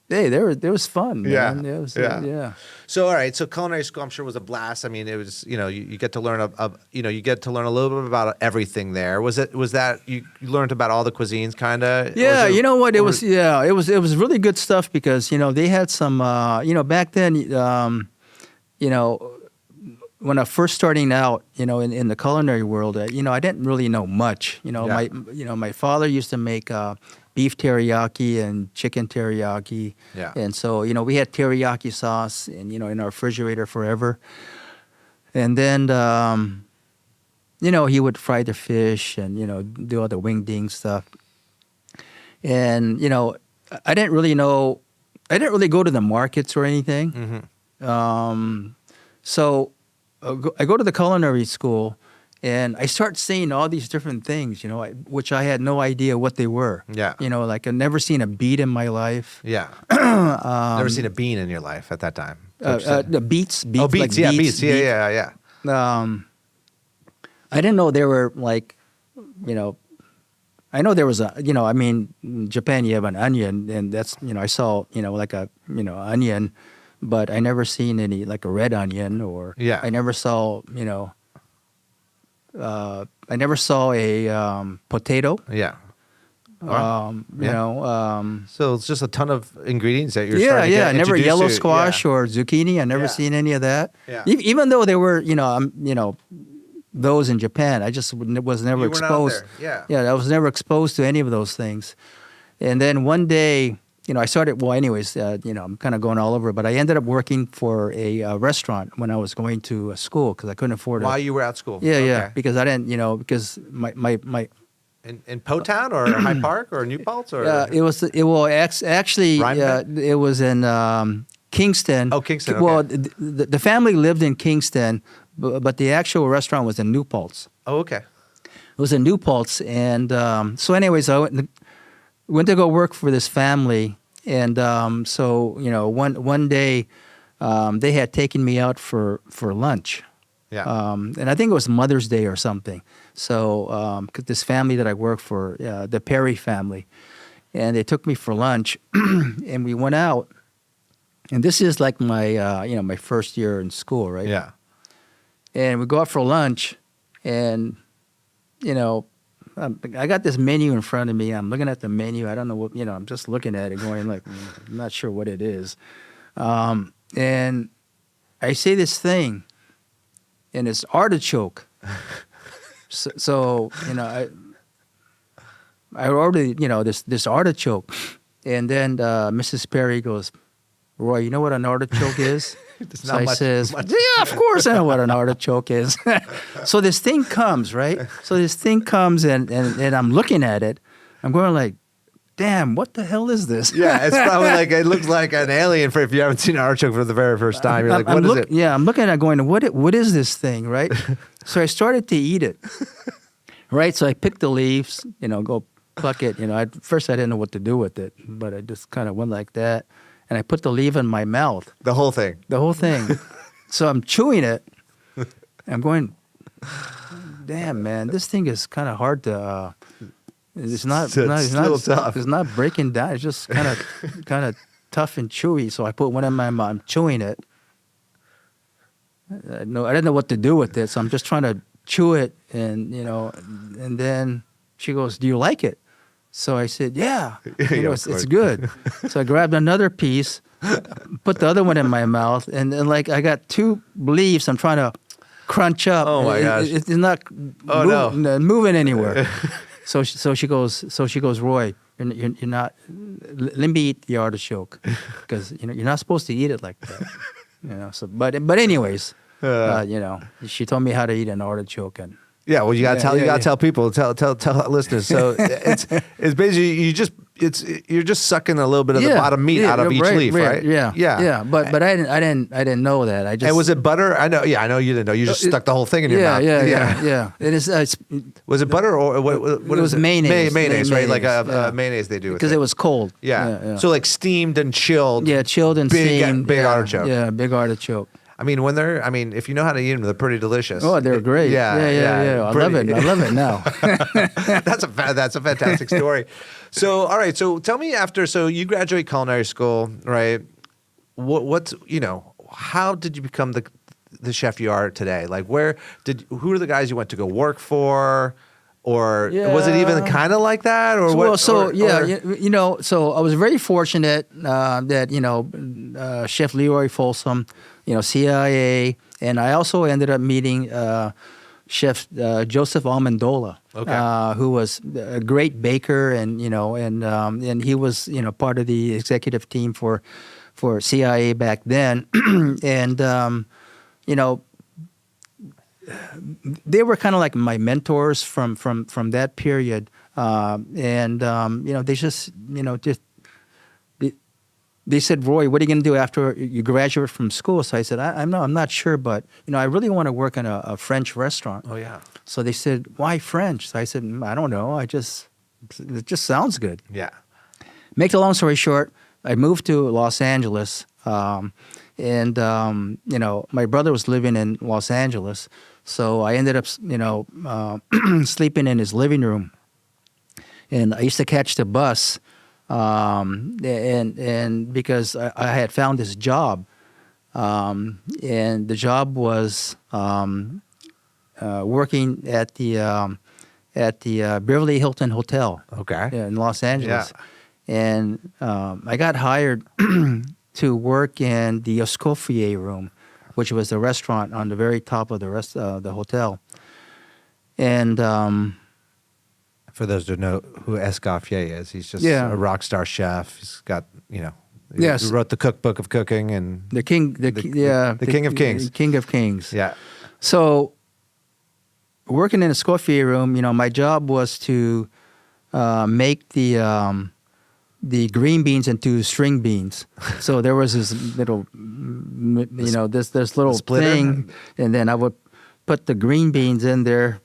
[SPEAKER 2] Hey, there was fun, man. Yeah.
[SPEAKER 1] So, all right. So, culinary school, I'm sure, was a blast. I mean, it was, you get to learn you get to learn a little bit about everything there. Was that you learned about all the cuisines, kind of?
[SPEAKER 2] Yeah, you know what? It was really good stuff because they had some, back then, when I first starting out, in the culinary world, I didn't really know much. My father used to make beef teriyaki and chicken teriyaki.
[SPEAKER 1] Yeah.
[SPEAKER 2] And so, we had teriyaki sauce and, in our refrigerator forever. And then, he would fry the fish and, do all the wingding stuff. And, I didn't really go to the markets or anything.
[SPEAKER 1] Mm-hmm.
[SPEAKER 2] So I go to the culinary school, And I start seeing all these different things, which I had no idea what they were.
[SPEAKER 1] Yeah.
[SPEAKER 2] Like I've never seen a beet in my life.
[SPEAKER 1] Yeah. Never seen a bean in your life at that time.
[SPEAKER 2] The beets.
[SPEAKER 1] Oh, beets.
[SPEAKER 2] Like
[SPEAKER 1] Yeah, beets. Yeah.
[SPEAKER 2] I didn't know there were like, I know there was in Japan you have an onion, and that's, I saw, like a, onion, but I never seen any like a red onion, or
[SPEAKER 1] Yeah.
[SPEAKER 2] I never saw, a potato.
[SPEAKER 1] Yeah.
[SPEAKER 2] Yeah.
[SPEAKER 1] So it's just a ton of ingredients that you're
[SPEAKER 2] Yeah,
[SPEAKER 1] starting to
[SPEAKER 2] yeah.
[SPEAKER 1] get
[SPEAKER 2] Never
[SPEAKER 1] introduced
[SPEAKER 2] yellow
[SPEAKER 1] to.
[SPEAKER 2] squash
[SPEAKER 1] Yeah.
[SPEAKER 2] or zucchini. I never
[SPEAKER 1] Yeah.
[SPEAKER 2] seen any of that.
[SPEAKER 1] Yeah.
[SPEAKER 2] Even though there were, those in Japan, I just was never
[SPEAKER 1] You weren't out
[SPEAKER 2] exposed.
[SPEAKER 1] there. Yeah.
[SPEAKER 2] Yeah, I was never exposed to any of those things. And then one day, I started. Well, anyways, I'm kind of going all over, but I ended up working for a restaurant when I was going to school because I couldn't afford it.
[SPEAKER 1] While you were at school.
[SPEAKER 2] Yeah,
[SPEAKER 1] Okay.
[SPEAKER 2] yeah. Because I didn't, because my
[SPEAKER 1] In Po-Town or Hyde Park or New Paltz or
[SPEAKER 2] actually
[SPEAKER 1] Rhinebeck?
[SPEAKER 2] it was in Kingston.
[SPEAKER 1] Oh, Kingston,
[SPEAKER 2] Well,
[SPEAKER 1] okay.
[SPEAKER 2] the family lived in Kingston, but the actual restaurant was in New Paltz.
[SPEAKER 1] Oh, okay.
[SPEAKER 2] It was in New Paltz, and so anyways, I went to go work for this family, and so one day they had taken me out for lunch.
[SPEAKER 1] Yeah.
[SPEAKER 2] And I think it was Mother's Day or something. So, 'cause this family that I work for, the Perry family, and they took me for lunch, and we went out. And this is like my, my first year in school, right?
[SPEAKER 1] Yeah.
[SPEAKER 2] And we go out for lunch, and, I got this menu in front of me. I'm looking at the menu. I don't know what, I'm just looking at it going like, I'm not sure what it is. And I say this thing, and it's artichoke. So I ordered, this artichoke. And then Mrs. Perry goes, Roy, you know what an artichoke is?
[SPEAKER 1] It's
[SPEAKER 2] So
[SPEAKER 1] not
[SPEAKER 2] I
[SPEAKER 1] much-
[SPEAKER 2] says,
[SPEAKER 1] much.
[SPEAKER 2] yeah, of course I know what an artichoke is. So this thing comes, right? So this thing comes, and I'm looking at it. I'm going like, damn, what the hell is this?
[SPEAKER 1] Yeah, it's probably like, it looks like an alien if you haven't seen an artichoke for the very first time. You're like, what is it?
[SPEAKER 2] Yeah, I'm looking at it going, what is this thing, right? So I started to eat it, right? So I picked the leaves, go pluck it. First I didn't know what to do with it, but I just kind of went like that. And I put the leaf in my mouth,
[SPEAKER 1] The whole thing.
[SPEAKER 2] the whole thing. So I'm chewing it. I'm going, damn, man, this thing is kind of hard to. It's not.
[SPEAKER 1] It's still tough.
[SPEAKER 2] It's not breaking down. It's just kind of tough and chewy. So I put one in my mouth. I'm chewing it. I didn't know what to do with it. So I'm just trying to chew it, and and then she goes, "Do you like it?" So I said, "Yeah,
[SPEAKER 1] Yeah, of
[SPEAKER 2] it's
[SPEAKER 1] course.
[SPEAKER 2] good." So I grabbed another piece, put the other one in my mouth, and then like I got two leaves. I'm trying to crunch up.
[SPEAKER 1] Oh my gosh.
[SPEAKER 2] It's not moving anywhere. So she goes, Roy, you're not. Let me eat the artichoke, because you're not supposed to eat it like that. So but anyways, she told me how to eat an artichoke, and
[SPEAKER 1] Yeah, well, you gotta tell people, tell listeners. So it's basically you're just sucking a little bit of the bottom meat out of each leaf, right?
[SPEAKER 2] Yeah. But I didn't know that. I just.
[SPEAKER 1] And was it butter? I know you didn't know. You just stuck the whole thing in your mouth.
[SPEAKER 2] Yeah. It is.
[SPEAKER 1] Was it butter or what
[SPEAKER 2] It was
[SPEAKER 1] is it?
[SPEAKER 2] mayonnaise.
[SPEAKER 1] Mayonnaise, right? Like
[SPEAKER 2] Yeah.
[SPEAKER 1] mayonnaise they do with
[SPEAKER 2] because it was cold.
[SPEAKER 1] Yeah. So like steamed and chilled.
[SPEAKER 2] Yeah, chilled and steamed.
[SPEAKER 1] Big artichoke.
[SPEAKER 2] Yeah, big artichoke.
[SPEAKER 1] I mean, if you know how to eat them, they're pretty delicious.
[SPEAKER 2] Oh, they're great. Yeah. I love it now.
[SPEAKER 1] That's a fantastic story. So, all right. So tell me so you graduate culinary school, right? How did you become the chef you are today? Like who are the guys you went to go work for? Or was it even kind of like that? Or what?
[SPEAKER 2] So I was very fortunate that Chef Leroy Folsom, CIA, and I also ended up meeting Chef Joseph Amendola, who was a great baker, and he was part of the executive team for CIA back then, and they were kind of like my mentors from that period, and they just they said, Roy, what are you going to do after you graduate from school? So I said, I'm not sure, but I really want to work in a French restaurant.
[SPEAKER 1] Oh yeah.
[SPEAKER 2] So they said, why French? So I said, I don't know. It just sounds good.
[SPEAKER 1] Yeah.
[SPEAKER 2] Make the long story short, I moved to Los Angeles, and my brother was living in Los Angeles, so I ended up sleeping in his living room, and I used to catch the bus. And because I had found this job, and the job was working at the Beverly Hilton Hotel,
[SPEAKER 1] Okay.
[SPEAKER 2] in Los Angeles,
[SPEAKER 1] Yeah.
[SPEAKER 2] and I got hired to work in the Escoffier room, which was the restaurant on the very top of the hotel, and.
[SPEAKER 1] For those who know who Escoffier is, he's just
[SPEAKER 2] Yeah.
[SPEAKER 1] a rock star chef. He's got,
[SPEAKER 2] Yes.
[SPEAKER 1] he wrote the cookbook of cooking and
[SPEAKER 2] The king, the
[SPEAKER 1] king of kings.
[SPEAKER 2] King of kings.
[SPEAKER 1] yeah.
[SPEAKER 2] So, working in a Escoffier room, my job was to make the green beans into string beans. So there was this little, this little
[SPEAKER 1] splitter?
[SPEAKER 2] thing, and then I would put the green beans in there.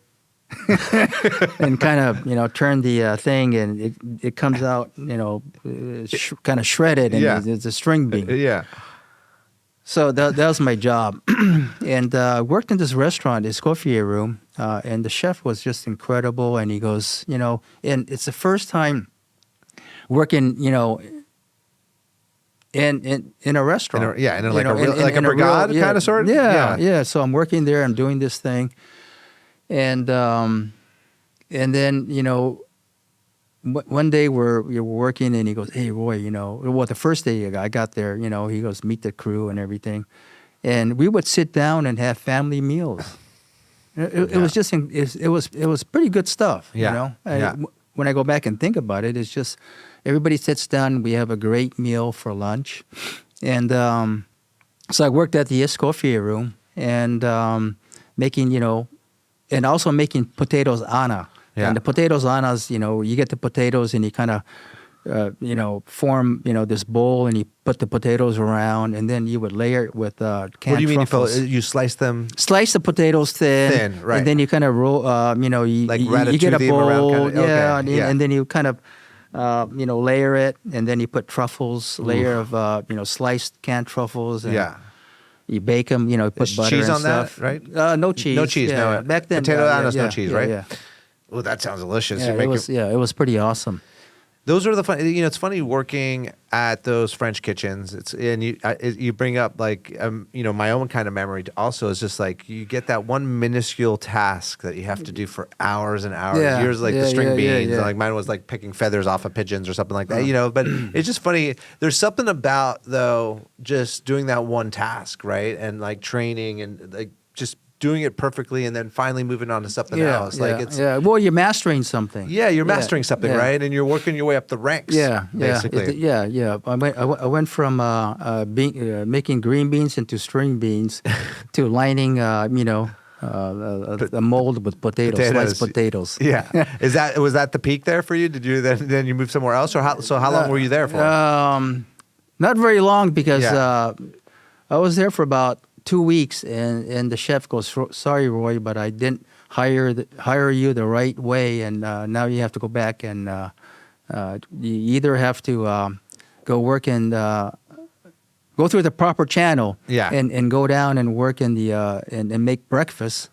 [SPEAKER 2] And kind of turn the thing, and it comes out kind of shredded, and
[SPEAKER 1] Yeah.
[SPEAKER 2] it's a string bean.
[SPEAKER 1] Yeah.
[SPEAKER 2] So that was my job, and worked in this restaurant, Escoffier room, and the chef was just incredible. And he goes, and it's the first time working, in a restaurant.
[SPEAKER 1] In a
[SPEAKER 2] in
[SPEAKER 1] brigade kind of sort.
[SPEAKER 2] Yeah. So I'm working there. I'm doing this thing. And then one day we're working, and he goes, "Hey Roy, the first day I got there, he goes, meet the crew and everything, and we would sit down and have family meals. It was just it was pretty good stuff.
[SPEAKER 1] Yeah.
[SPEAKER 2] When I go back and think about it, it's just everybody sits down, we have a great meal for lunch, and so I worked at the Escoffier room and making And also making potatoes ana.
[SPEAKER 1] Yeah.
[SPEAKER 2] And the potatoes anas, you get the potatoes and you kind of, form, this bowl, and you put the potatoes around, and then you would layer it with canned
[SPEAKER 1] What do you mean?
[SPEAKER 2] truffles.
[SPEAKER 1] You slice them?
[SPEAKER 2] Slice the potatoes thin,
[SPEAKER 1] right.
[SPEAKER 2] and then you kind of roll, you get a
[SPEAKER 1] ratatouille
[SPEAKER 2] bowl,
[SPEAKER 1] around,
[SPEAKER 2] and then you kind of, layer it, and then you put truffles, layer of, sliced canned truffles, and you bake them, put
[SPEAKER 1] There's
[SPEAKER 2] butter
[SPEAKER 1] cheese
[SPEAKER 2] and
[SPEAKER 1] on
[SPEAKER 2] stuff.
[SPEAKER 1] that, right?
[SPEAKER 2] No cheese.
[SPEAKER 1] No cheese,
[SPEAKER 2] Yeah.
[SPEAKER 1] no.
[SPEAKER 2] Back then,
[SPEAKER 1] Potato ananas, no cheese, right?
[SPEAKER 2] Yeah.
[SPEAKER 1] Oh, that sounds delicious.
[SPEAKER 2] Yeah, it was pretty awesome.
[SPEAKER 1] Those are the fun. It's funny working at those French kitchens. You bring up my own kind of memory. Also, is just like you get that one minuscule task that you have to do for hours and hours.
[SPEAKER 2] Yeah.
[SPEAKER 1] Yours the string beans,
[SPEAKER 2] yeah.
[SPEAKER 1] and like mine was like picking feathers off of pigeons or something like that. But it's just funny. There's something about though just doing that one task, right? And like training and like just doing it perfectly, and then finally moving on to something else.
[SPEAKER 2] Well, you're mastering something.
[SPEAKER 1] Yeah, you're mastering something,
[SPEAKER 2] yeah.
[SPEAKER 1] right? And you're working your way up the ranks. Basically.
[SPEAKER 2] Yeah. I went from making green beans into string beans to lining, a mold with sliced potatoes.
[SPEAKER 1] Yeah. Was that the peak there for you? Did you then you move somewhere else, or how long were you there for?
[SPEAKER 2] Not very long, because I was there for about 2 weeks, and the chef goes, "Sorry, Roy, but I didn't hire you the right way, and now you have to go back, and you either have to go work and go through the proper channel, and go down and work in the and make breakfast,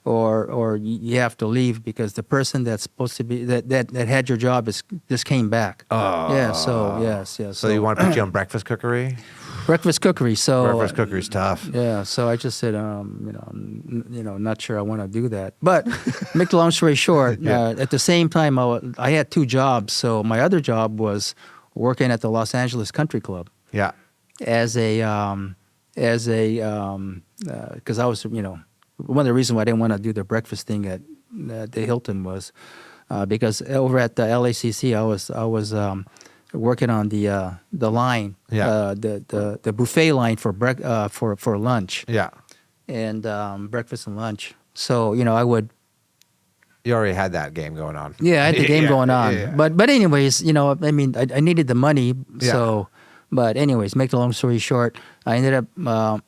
[SPEAKER 2] or you have to leave, because the person that's supposed to be that had your job just came back."
[SPEAKER 1] Oh.
[SPEAKER 2] Yeah. So yes.
[SPEAKER 1] So you want to put you on breakfast cookery?
[SPEAKER 2] Breakfast cookery. So
[SPEAKER 1] breakfast cookery's tough.
[SPEAKER 2] Yeah. So I just said, not sure I want to do that. But make the long story short, at the same time, I had 2 jobs. So my other job was working at the Los Angeles Country Club.
[SPEAKER 1] Yeah.
[SPEAKER 2] Because I was, one of the reasons why I didn't want to do the breakfast thing at the Hilton was because over at the LACC, I was working on the line, the buffet line for lunch, and breakfast and lunch. So I would.
[SPEAKER 1] You already had that game going on.
[SPEAKER 2] Yeah, I had the game going on. Yeah. But anyways, I needed the money, so But anyways, make the long story short, I ended up.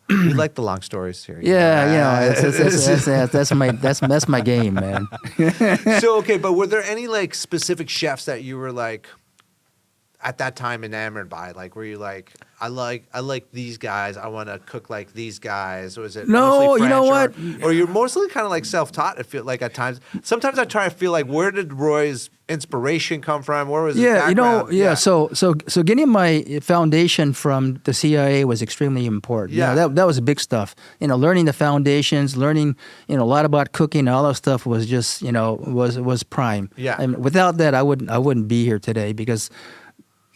[SPEAKER 1] We like the long stories here.
[SPEAKER 2] That's my game, man.
[SPEAKER 1] So okay, but were there any like specific chefs that you were like at that time enamored by? Like, were you like, I like these guys, I want to cook like these guys? Or was it
[SPEAKER 2] No,
[SPEAKER 1] mostly French,
[SPEAKER 2] you know what?
[SPEAKER 1] Or you're mostly kind of like self-taught? I feel like at times. Sometimes I try to feel like, where did Roy's inspiration come from? Where was his background?
[SPEAKER 2] So getting my foundation from the CIA was extremely important.
[SPEAKER 1] Yeah.
[SPEAKER 2] That was big stuff. Learning the foundations, learning a lot about cooking, all that stuff was just was prime.
[SPEAKER 1] Yeah.
[SPEAKER 2] And without that, I wouldn't be here today, because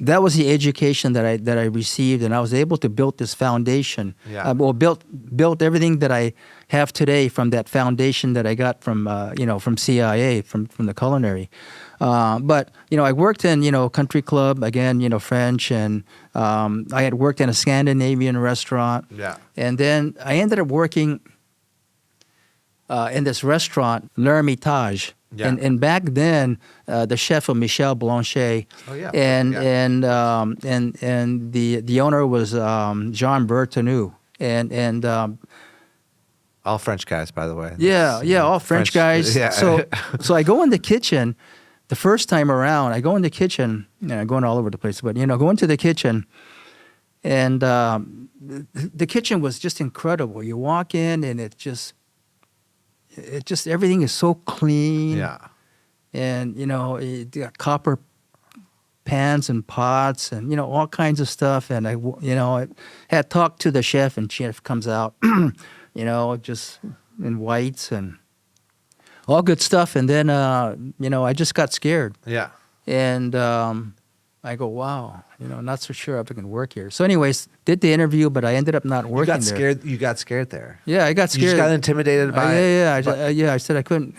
[SPEAKER 2] that was the education that I received, and I was able to build this foundation.
[SPEAKER 1] Yeah.
[SPEAKER 2] Built everything that I have today from that foundation that I got from from CIA, from the culinary. But I worked in country club again, French, and I had worked in a Scandinavian restaurant.
[SPEAKER 1] Yeah.
[SPEAKER 2] And then I ended up working in this restaurant, L'Ermitage.
[SPEAKER 1] Yeah.
[SPEAKER 2] And back then, the chef was Michel Blanchet.
[SPEAKER 1] Oh yeah.
[SPEAKER 2] And the owner was Jean Bertenu. And
[SPEAKER 1] all French guys, by the way.
[SPEAKER 2] all French guys.
[SPEAKER 1] Yeah.
[SPEAKER 2] So I go in the kitchen the first time around. I go in the kitchen, I'm going all over the place, but go into the kitchen, and the kitchen was just incredible. You walk in and it just everything is so clean.
[SPEAKER 1] Yeah.
[SPEAKER 2] And you got copper pans and pots and all kinds of stuff. And I had talked to the chef, and chef comes out, just in whites and all good stuff. And then I just got scared.
[SPEAKER 1] Yeah.
[SPEAKER 2] And I go, wow, not so sure if I can work here. So anyways, did the interview, but I ended up not working there.
[SPEAKER 1] You got scared there.
[SPEAKER 2] Yeah, I got scared.
[SPEAKER 1] You just got intimidated by it.
[SPEAKER 2] I said I couldn't.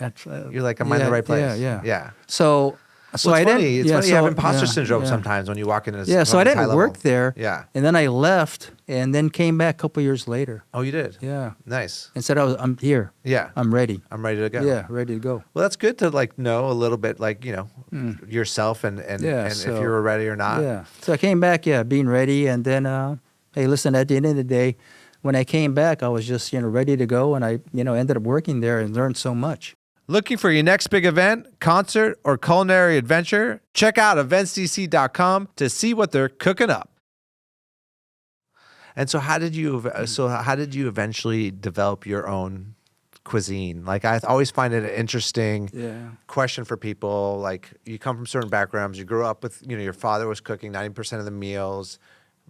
[SPEAKER 1] You're like, am I in the right place?
[SPEAKER 2] Yeah. So
[SPEAKER 1] It's
[SPEAKER 2] I
[SPEAKER 1] funny.
[SPEAKER 2] didn't.
[SPEAKER 1] It's funny. You have imposter
[SPEAKER 2] yeah,
[SPEAKER 1] syndrome
[SPEAKER 2] yeah.
[SPEAKER 1] sometimes when you walk into.
[SPEAKER 2] So I didn't work there.
[SPEAKER 1] Yeah.
[SPEAKER 2] And then I left, and then came back a couple years later.
[SPEAKER 1] Oh, you did.
[SPEAKER 2] Yeah.
[SPEAKER 1] Nice.
[SPEAKER 2] And said I'm here.
[SPEAKER 1] Yeah.
[SPEAKER 2] I'm ready.
[SPEAKER 1] I'm ready to go.
[SPEAKER 2] Yeah, ready to go.
[SPEAKER 1] Well, that's good to like know a little bit, like yourself and if you were ready or not.
[SPEAKER 2] Yeah. So I came back, being ready, and then hey, listen. At the end of the day, when I came back, I was just ready to go, and I ended up working there and learned so much.
[SPEAKER 1] Looking for your next big event, concert, or culinary adventure? Check out eventsdc.com to see what they're cooking up. And so how did you eventually develop your own cuisine? Like, I always find it an interesting question for people. Like, you come from certain backgrounds, you grew up with, your father was cooking 90% of the meals,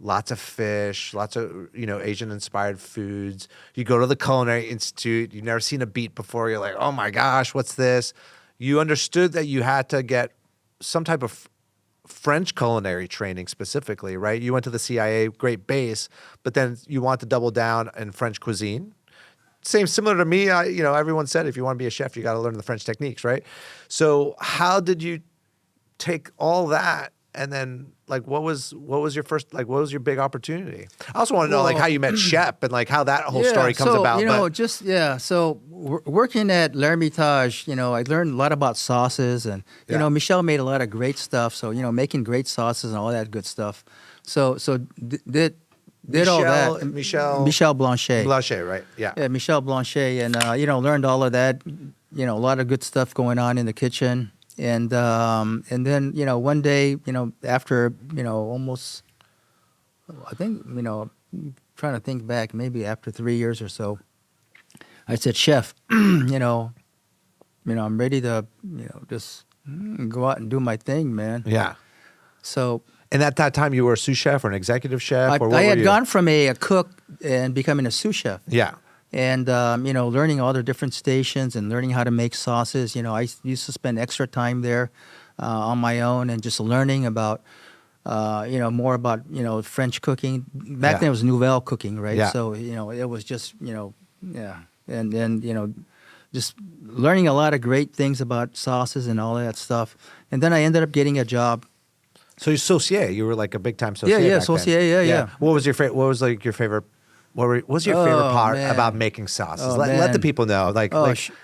[SPEAKER 1] lots of fish, lots of, Asian-inspired foods. You go to the Culinary Institute. You've never seen a beet before. You're like, oh, my gosh, what's this? You understood that you had to get some type of French culinary training specifically, right? You went to the CIA, great base, but then you want to double down in French cuisine. Similar to me, everyone said if you want to be a chef, you got to learn the French techniques, right? So how did you take all that? And then, like, what was your first, like, what was your big opportunity? I also want to know, like, how you met Shep and, like, how that whole story comes about.
[SPEAKER 2] So working at L'Ermitage, I learned a lot about sauces, and, Michel made a lot of great stuff. So, making great sauces and all that good stuff. So did all that. Michel Blanchet.
[SPEAKER 1] Blanchet, right? Yeah.
[SPEAKER 2] Yeah, Michel Blanchet. And, learned all of that, a lot of good stuff going on in the kitchen. And then one day after almost, I think trying to think back, maybe after 3 years or so, I said, Chef, I'm ready to just go out and do my thing, man.
[SPEAKER 1] Yeah.
[SPEAKER 2] So.
[SPEAKER 1] And at that time, you were a sous chef or an executive chef, or what
[SPEAKER 2] I
[SPEAKER 1] were
[SPEAKER 2] had
[SPEAKER 1] you?
[SPEAKER 2] gone from a cook and becoming a sous chef.
[SPEAKER 1] Yeah.
[SPEAKER 2] And, learning all the different stations and learning how to make sauces. I used to spend extra time there on my own and just learning about, more about, French cooking. Back then it was Nouvelle cooking, right?
[SPEAKER 1] Yeah.
[SPEAKER 2] So, it was just, And then, just learning a lot of great things about sauces and all that stuff. And then I ended up getting a job.
[SPEAKER 1] So you're saucier. You were like a big time saucier.
[SPEAKER 2] Yeah,
[SPEAKER 1] back
[SPEAKER 2] saucier,
[SPEAKER 1] then.
[SPEAKER 2] yeah.
[SPEAKER 1] What was your favorite? What was like your favorite What's your favorite part
[SPEAKER 2] man.
[SPEAKER 1] about making sauces?
[SPEAKER 2] Oh,
[SPEAKER 1] Let the
[SPEAKER 2] man.
[SPEAKER 1] people know.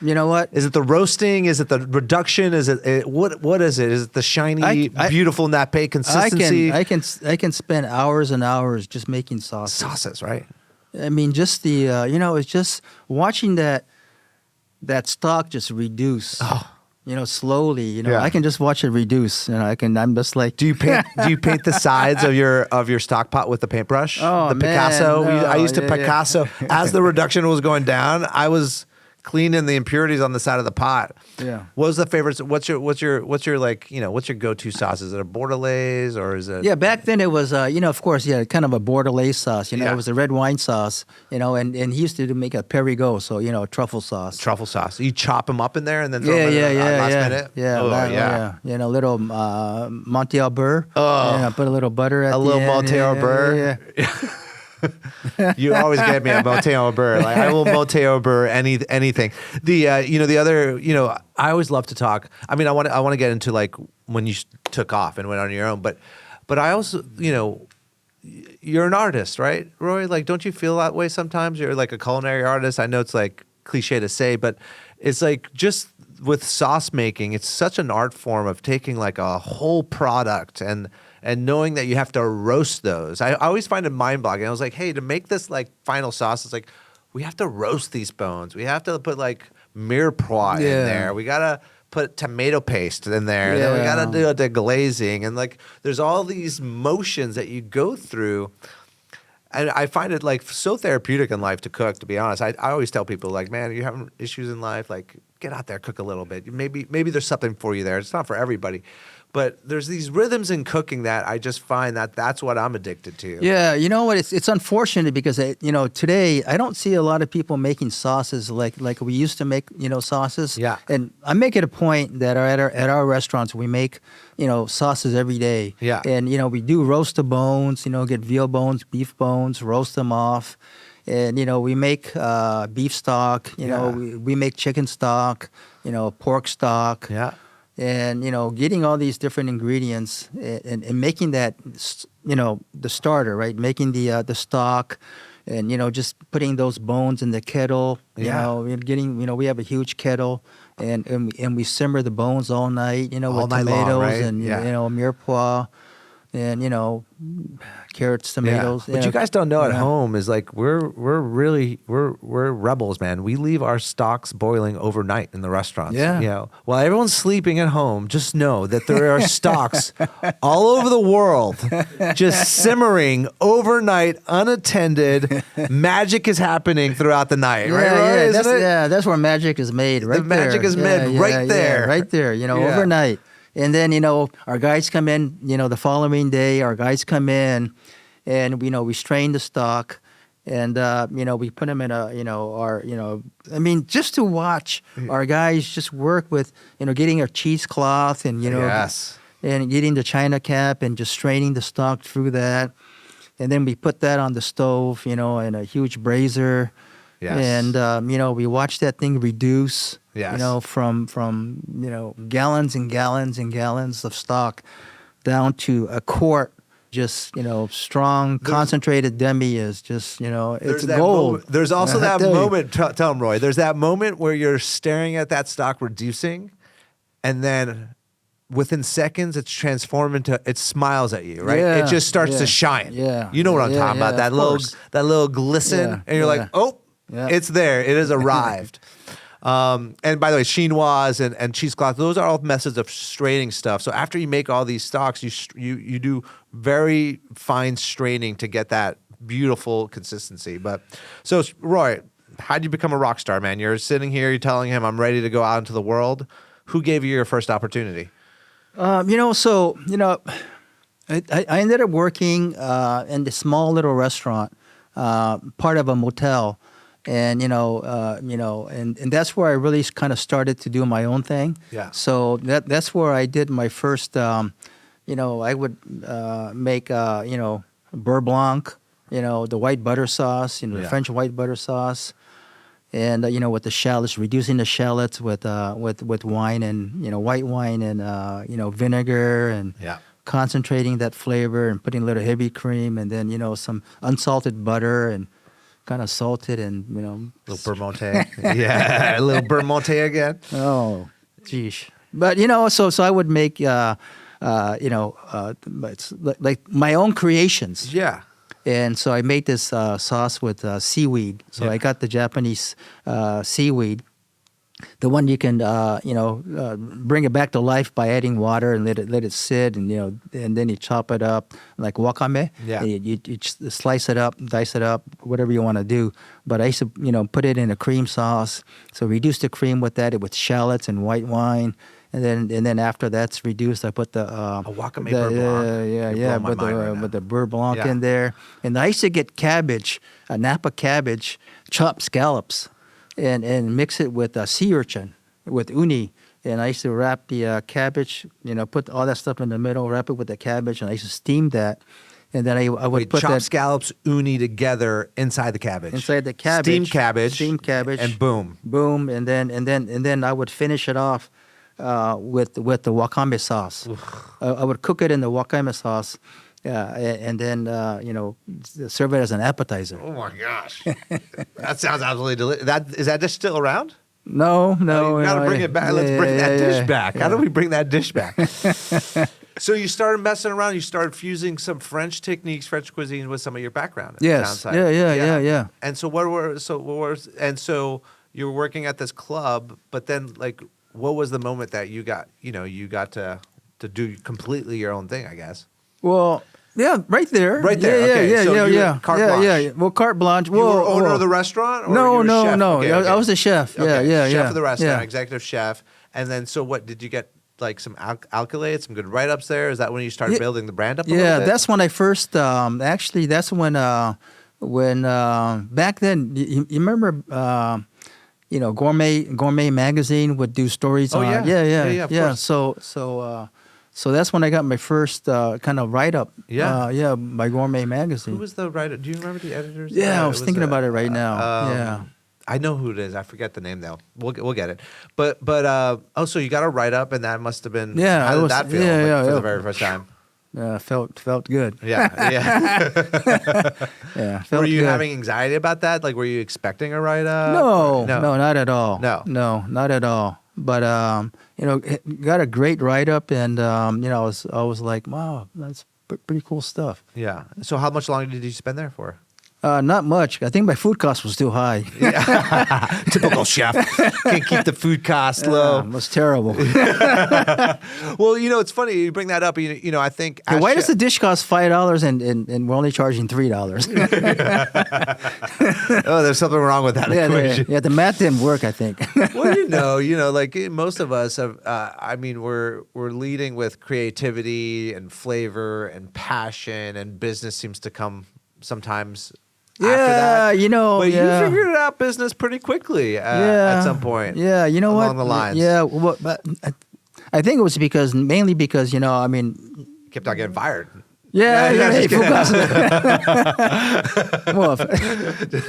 [SPEAKER 2] You know what?
[SPEAKER 1] Is it the roasting? Is it the reduction? Is it what is it? Is it the shiny, beautiful nappe consistency?
[SPEAKER 2] I can spend hours and hours just making sauces.
[SPEAKER 1] Sauces, right?
[SPEAKER 2] I mean, just the it's just watching that stock just reduce.
[SPEAKER 1] Oh.
[SPEAKER 2] Slowly.
[SPEAKER 1] Yeah.
[SPEAKER 2] I can just watch it reduce. I'm just like.
[SPEAKER 1] Do you paint the sides of your stock pot with the paintbrush?
[SPEAKER 2] Oh,
[SPEAKER 1] the
[SPEAKER 2] man,
[SPEAKER 1] Picasso.
[SPEAKER 2] no,
[SPEAKER 1] I used to
[SPEAKER 2] yeah.
[SPEAKER 1] Picasso as the reduction was going down. I was cleaning the impurities on the side of the pot.
[SPEAKER 2] Yeah.
[SPEAKER 1] What was the favorites? What's your what's your go-to sauce? Is it a bordelaise or is it?
[SPEAKER 2] Yeah, back then it was of course, kind of a bordelaise sauce.
[SPEAKER 1] Yeah.
[SPEAKER 2] It was a red wine sauce. And he used to make a Perrigo, so truffle sauce.
[SPEAKER 1] Truffle sauce. You chop them up in there and then throw them
[SPEAKER 2] Yeah,
[SPEAKER 1] in last minute?
[SPEAKER 2] Yeah,
[SPEAKER 1] Oh,
[SPEAKER 2] yeah. Little Monte au beurre.
[SPEAKER 1] Oh.
[SPEAKER 2] Put a little butter at
[SPEAKER 1] A
[SPEAKER 2] the
[SPEAKER 1] little
[SPEAKER 2] end.
[SPEAKER 1] Monte au beurre.
[SPEAKER 2] Yeah.
[SPEAKER 1] You always get me a Monte au beurre. Like I will Monte au beurre anything. The I always love to talk. I mean, I want to get into like when you took off and went on your own, but I also you're an artist, right, Roy? Like, don't you feel that way sometimes? You're like a culinary artist. I know it's like cliche to say, but it's like just with sauce making, it's such an art form of taking like a whole product and knowing that you have to roast those. I always find it mind-boggling. I was like, hey, to make this like final sauce, it's like we have to roast these bones. We have to put like mirepoix in there. We gotta put tomato paste in there.
[SPEAKER 2] Yeah.
[SPEAKER 1] Then we gotta do the glazing, and like there's all these motions that you go through. And I find it like so therapeutic in life to cook, to be honest. I always tell people like, man, you're having issues in life, like get out there, cook a little bit. Maybe there's something for you there. It's not for everybody. But there's these rhythms in cooking that I just find that's what I'm addicted to.
[SPEAKER 2] Yeah, you know what? It's unfortunate because today I don't see a lot of people making sauces like we used to make sauces.
[SPEAKER 1] Yeah.
[SPEAKER 2] And I make it a point that at our restaurants we make sauces every day.
[SPEAKER 1] Yeah.
[SPEAKER 2] And we do roast the bones. Get veal bones, beef bones, roast them off. And we make beef stock. We make chicken stock. Pork stock.
[SPEAKER 1] Yeah.
[SPEAKER 2] And getting all these different ingredients and making that the starter, right? Making the stock, and just putting those bones in the kettle. We have a huge kettle, and we simmer the bones all night.
[SPEAKER 1] All
[SPEAKER 2] with
[SPEAKER 1] night
[SPEAKER 2] tomatoes
[SPEAKER 1] long, right?
[SPEAKER 2] and
[SPEAKER 1] Yeah.
[SPEAKER 2] mirepoix, and carrots, tomatoes.
[SPEAKER 1] What you guys don't know at home is like we're rebels, man. We leave our stocks boiling overnight in the restaurants.
[SPEAKER 2] Yeah.
[SPEAKER 1] While everyone's sleeping at home, just know that there are stocks all over the world just simmering overnight, unattended. Magic is happening throughout the night, right? Roy? Isn't it?
[SPEAKER 2] That's where magic is made. Right
[SPEAKER 1] The magic is made right there.
[SPEAKER 2] right there. Overnight. And then, our guys come in, the following day, our guys come in and, we strain the stock and, we put them in just to watch our guys just work with, getting our cheesecloth and,
[SPEAKER 1] Yes.
[SPEAKER 2] and getting the china cap and just straining the stock through that. And then we put that on the stove, in a huge brazier.
[SPEAKER 1] Yes.
[SPEAKER 2] And, we watch that thing reduce.
[SPEAKER 1] Yes.
[SPEAKER 2] From gallons and gallons and gallons of stock down to a quart, just, strong, concentrated demi is just, it's gold.
[SPEAKER 1] There's also that
[SPEAKER 2] tell you.
[SPEAKER 1] moment, tell him, Roy, there's that moment where you're staring at that stock reducing, and then within seconds, it's transformed into, it smiles at you, right?
[SPEAKER 2] Yeah,
[SPEAKER 1] it just starts
[SPEAKER 2] yeah,
[SPEAKER 1] to shine.
[SPEAKER 2] yeah,
[SPEAKER 1] You know what I'm
[SPEAKER 2] yeah,
[SPEAKER 1] talking about,
[SPEAKER 2] yeah,
[SPEAKER 1] that little glisten,
[SPEAKER 2] Yeah,
[SPEAKER 1] and you're
[SPEAKER 2] yeah.
[SPEAKER 1] like, oh,
[SPEAKER 2] Yeah.
[SPEAKER 1] it's there. It has arrived. And by the way, chinoise and cheesecloth, those are all methods of straining stuff. So after you make all these stocks, you do very fine straining to get that beautiful consistency. But so Roy, how'd you become a rock star, man? You're sitting here, you're telling him, I'm ready to go out into the world. Who gave you your first opportunity?
[SPEAKER 2] I ended up working in this small little restaurant, part of a motel. And and that's where I really kind of started to do my own thing.
[SPEAKER 1] Yeah.
[SPEAKER 2] So that's where I did my first. I would make beurre blanc, the white butter sauce, the French white butter sauce, and with the shallots, reducing the shallots with wine and white wine and vinegar and concentrating that flavor and putting a little heavy cream and then some unsalted butter and kind of salted and
[SPEAKER 1] Little Bermonte. Yeah, a little Bermonte again.
[SPEAKER 2] Oh, geez. But so I would make it's like my own creations.
[SPEAKER 1] Yeah.
[SPEAKER 2] And so I made this sauce with seaweed. So I got the Japanese seaweed, the one you can bring it back to life by adding water and let it sit, and and then you chop it up like wakame.
[SPEAKER 1] Yeah.
[SPEAKER 2] And you slice it up, dice it up, whatever you want to do. But I used to put it in a cream sauce. So reduce the cream with that with shallots and white wine. And then after that's reduced, I put the
[SPEAKER 1] wakame beurre blanc.
[SPEAKER 2] With the beurre blanc
[SPEAKER 1] Yeah.
[SPEAKER 2] in there. And I used to get cabbage, a Napa cabbage, chopped scallops, and mix it with sea urchin, with uni. And I used to wrap the cabbage, put all that stuff in the middle, wrap it with the cabbage, and I used to steam that. And then I would put
[SPEAKER 1] chopped
[SPEAKER 2] that
[SPEAKER 1] scallops, uni together inside the cabbage.
[SPEAKER 2] inside the cabbage,
[SPEAKER 1] Steamed cabbage, and boom.
[SPEAKER 2] and then I would finish it off with the wakame sauce. I would cook it in the wakame sauce, and then serve it as an appetizer.
[SPEAKER 1] Oh my gosh, that sounds absolutely delicious. Is that dish still around?
[SPEAKER 2] No,
[SPEAKER 1] You gotta bring it back. Let's bring that dish back.
[SPEAKER 2] Yeah.
[SPEAKER 1] How do we bring that dish back? So you started messing around. You started fusing some French techniques, French cuisine, with some of your background. it
[SPEAKER 2] Yes.
[SPEAKER 1] sounds like.
[SPEAKER 2] Yeah.
[SPEAKER 1] And so so you were working at this club, but then what was the moment that you got to do completely your own thing, I guess?
[SPEAKER 2] Well, yeah, right there.
[SPEAKER 1] Right there, okay.
[SPEAKER 2] Yeah,
[SPEAKER 1] So
[SPEAKER 2] yeah,
[SPEAKER 1] you were
[SPEAKER 2] yeah.
[SPEAKER 1] carte
[SPEAKER 2] Yeah,
[SPEAKER 1] blanche.
[SPEAKER 2] yeah. Well, carte blanche.
[SPEAKER 1] You were owner of the restaurant? Or
[SPEAKER 2] No,
[SPEAKER 1] you were a chef?
[SPEAKER 2] no.
[SPEAKER 1] Okay,
[SPEAKER 2] I was the chef. Yeah,
[SPEAKER 1] Okay,
[SPEAKER 2] yeah,
[SPEAKER 1] chef of the restaurant,
[SPEAKER 2] Yeah.
[SPEAKER 1] executive chef. And then, so what, did you get some accolades, some good write-ups there? Is that when you started building the brand up a little bit?
[SPEAKER 2] That's when I first, actually, that's when back then, you remember, Gourmet Magazine would do stories on.
[SPEAKER 1] Yeah, of course.
[SPEAKER 2] So that's when I got my first kind of write-up. By Gourmet Magazine.
[SPEAKER 1] Who was the writer? Do you remember the editors?
[SPEAKER 2] Yeah, I was thinking about it right now. Yeah.
[SPEAKER 1] I know who it is. I forget the name though. We'll get it. But so you got a write up, and that must have been how did that feel for the very first time?
[SPEAKER 2] Felt good.
[SPEAKER 1] Yeah.
[SPEAKER 2] Yeah.
[SPEAKER 1] Were you
[SPEAKER 2] good.
[SPEAKER 1] having anxiety about that? Were you expecting a write up?
[SPEAKER 2] No, not at all.
[SPEAKER 1] No,
[SPEAKER 2] not at all. But got a great write up, and I was like, wow, that's pretty cool stuff.
[SPEAKER 1] Yeah. So how much longer did you spend there for?
[SPEAKER 2] Not much. I think my food cost was too high.
[SPEAKER 1] Typical chef. Can't keep the food cost low.
[SPEAKER 2] It was terrible.
[SPEAKER 1] Well, it's funny you bring that up. I think.
[SPEAKER 2] Hey, why does the dish cost $5 and we're only charging $3?
[SPEAKER 1] Oh, there's something wrong with that equation.
[SPEAKER 2] Yeah, the math didn't work, I think.
[SPEAKER 1] Well, most of us have. We're leading with creativity and flavor and passion, and business seems to come sometimes. After that. But you figured it out business pretty quickly at some point.
[SPEAKER 2] Yeah, you know
[SPEAKER 1] along
[SPEAKER 2] what?
[SPEAKER 1] the lines.
[SPEAKER 2] Yeah, well, but I think it was mainly because
[SPEAKER 1] kept on getting fired.
[SPEAKER 2] Yeah, hey, food cost.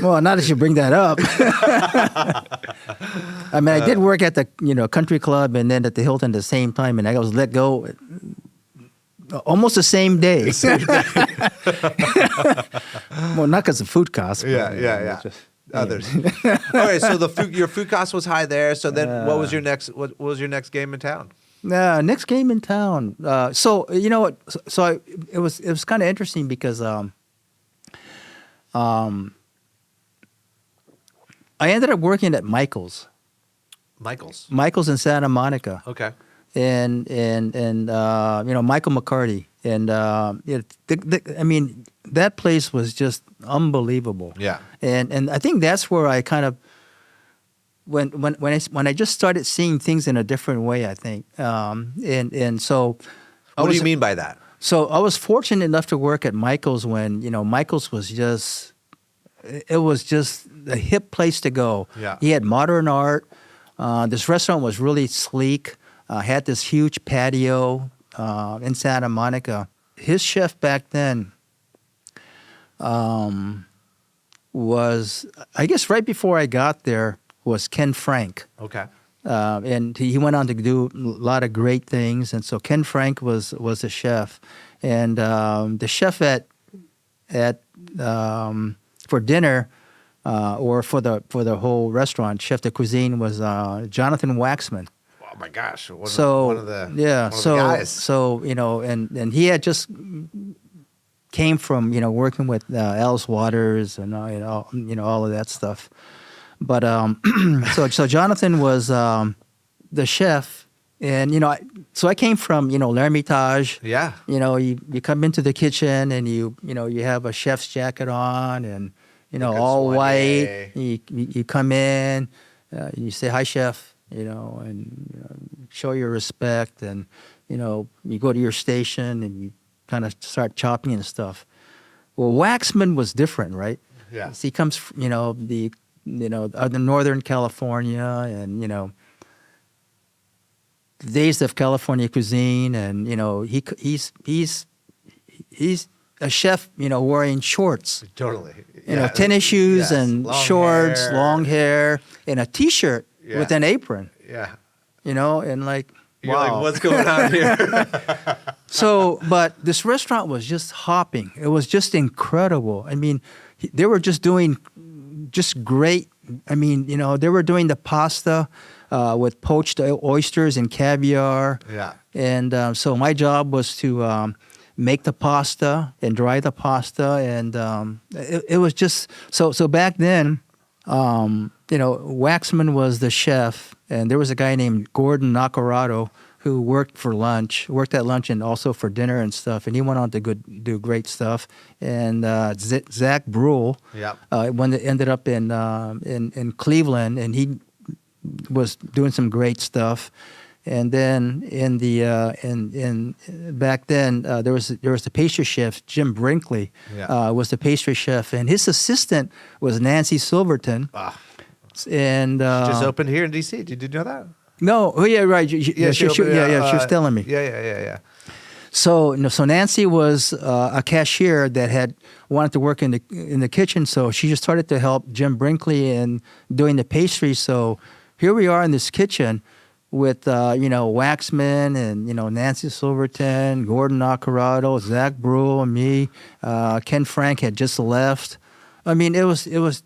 [SPEAKER 2] Well, not that you bring that up. I did work at the country club and then at the Hilton at the same time, and I was let go almost the same day. Well, not because of food costs.
[SPEAKER 1] Yeah. Others. Okay, so your food cost was high there. So then, what was your next game in town?
[SPEAKER 2] Next game in town. So you know what? So it was kind of interesting because I ended up working at Michael's. Michael's in Santa Monica.
[SPEAKER 1] Okay.
[SPEAKER 2] And Michael McCarty, and that place was just unbelievable.
[SPEAKER 1] Yeah.
[SPEAKER 2] And I think that's where I kind of when I just started seeing things in a different way, I think. And so
[SPEAKER 1] what do you mean by that?
[SPEAKER 2] So I was fortunate enough to work at Michael's when Michael's was just a hip place to go.
[SPEAKER 1] Yeah.
[SPEAKER 2] He had modern art. This restaurant was really sleek. Had this huge patio in Santa Monica. His chef back then was, I guess right before I got there, was Ken Frank.
[SPEAKER 1] Okay.
[SPEAKER 2] And he went on to do a lot of great things. And so Ken Frank was the chef. And the chef for dinner or for the whole restaurant, chef de cuisine was Jonathan Waxman.
[SPEAKER 1] Oh my gosh! One of the guys.
[SPEAKER 2] So and he had just came from working with Alice Waters and all of that stuff. But so Jonathan was the chef, and so I came from L'Ermitage.
[SPEAKER 1] Yeah.
[SPEAKER 2] You come into the kitchen and you have a chef's jacket on and all white. You come in, you say hi, chef, and show your respect, and you go to your station and you kind of start chopping and stuff. Well, Waxman was different, right?
[SPEAKER 1] Yeah.
[SPEAKER 2] So he comes, the Northern California, and the days of California cuisine, and he's a chef, wearing shorts.
[SPEAKER 1] Totally.
[SPEAKER 2] Tennis shoes and shorts, long hair, and a T-shirt with an apron.
[SPEAKER 1] Yeah.
[SPEAKER 2] And like,
[SPEAKER 1] You're
[SPEAKER 2] wow.
[SPEAKER 1] like, what's going on here?
[SPEAKER 2] So, but this restaurant was just hopping. It was just incredible. I mean, they were just doing just great. I mean, they were doing the pasta with poached oysters and caviar.
[SPEAKER 1] Yeah.
[SPEAKER 2] And so my job was to make the pasta and dry the pasta. And it was just, so back then, Waxman was the chef. And there was a guy named Gordon Nacarado who worked at lunch and also for dinner and stuff. And he went on to do great stuff. And Zach Brule, when it ended up in Cleveland, and he was doing some great stuff. And then back then there was the pastry chef Jim Brinkley was the pastry chef, and his assistant was Nancy Silverton. And
[SPEAKER 1] just opened here in DC. Did you know that?
[SPEAKER 2] No. Oh yeah, right. She was telling me.
[SPEAKER 1] Yeah.
[SPEAKER 2] So Nancy was a cashier that had wanted to work in the kitchen, so she just started to help Jim Brinkley in doing the pastry. So here we are in this kitchen with Waxman and Nancy Silverton, Gordon Nacarado, Zach Brule, and me. Ken Frank had just left. I mean, it was that's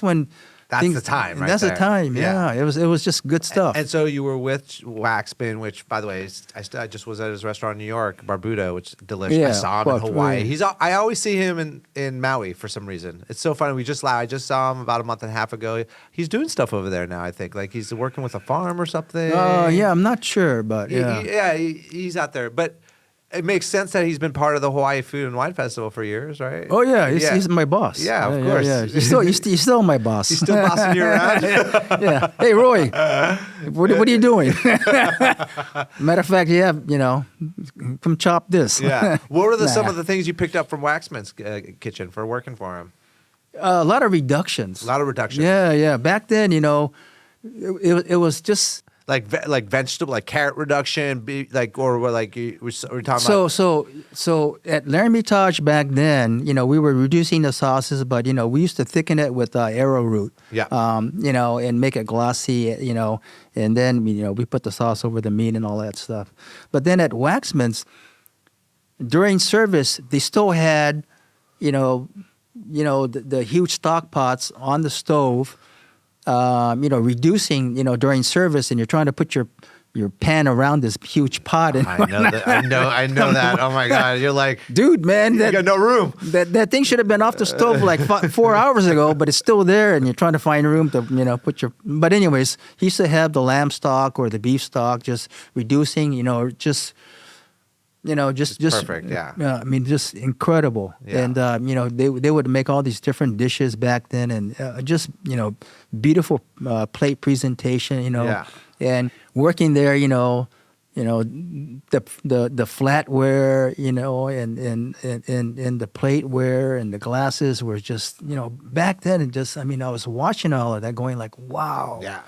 [SPEAKER 2] when.
[SPEAKER 1] That's the time, right?
[SPEAKER 2] That's
[SPEAKER 1] there.
[SPEAKER 2] the time, yeah. It was just good stuff.
[SPEAKER 1] And so you were with Waxman, which, by the way, I just was at his restaurant in New York, Barbudo, which is delicious.
[SPEAKER 2] Yeah,
[SPEAKER 1] I saw him in Hawaii. I always see him in Maui for some reason. It's so funny. I just saw him about a month and a half ago. He's doing stuff over there now, I think. Like he's working with a farm or something.
[SPEAKER 2] Yeah, I'm not sure, but yeah.
[SPEAKER 1] He's out there. But it makes sense that he's been part of the Hawaii Food and Wine Festival for years, right?
[SPEAKER 2] Oh yeah, he's my boss.
[SPEAKER 1] Yeah, of course.
[SPEAKER 2] Yeah. He's still my boss.
[SPEAKER 1] He's still bossing you around.
[SPEAKER 2] Yeah. Hey Roy, what are you doing? Matter of fact, come chop this.
[SPEAKER 1] Yeah. What were some of the things you picked up from Waxman's kitchen for working for him?
[SPEAKER 2] A lot of reductions. Yeah. Back then, it was just.
[SPEAKER 1] Like vegetable, like carrot reduction, we're talking about.
[SPEAKER 2] So at L'Ermitage back then, we were reducing the sauces, but we used to thicken it with arrowroot.
[SPEAKER 1] Yeah.
[SPEAKER 2] And make it glossy. And then we put the sauce over the meat and all that stuff. But then at Waxman's, during service, they still had, the huge stock pots on the stove. Reducing, during service, and you're trying to put your pan around this huge pot. And
[SPEAKER 1] I know that. Oh my God, you're like,
[SPEAKER 2] dude, man,
[SPEAKER 1] you got no room.
[SPEAKER 2] That thing should have been off the stove like 4 hours ago, but it's still there, and you're trying to find room to, put your. But anyways, he used to have the lamb stock or the beef stock, just reducing, just
[SPEAKER 1] perfect, yeah.
[SPEAKER 2] I mean, just incredible.
[SPEAKER 1] Yeah.
[SPEAKER 2] And they would make all these different dishes back then, and just beautiful plate presentation.
[SPEAKER 1] Yeah.
[SPEAKER 2] And working there, the flatware, and the plateware and the glasses were just, back then, and just, I was watching all of that, going like, wow.
[SPEAKER 1] Yeah.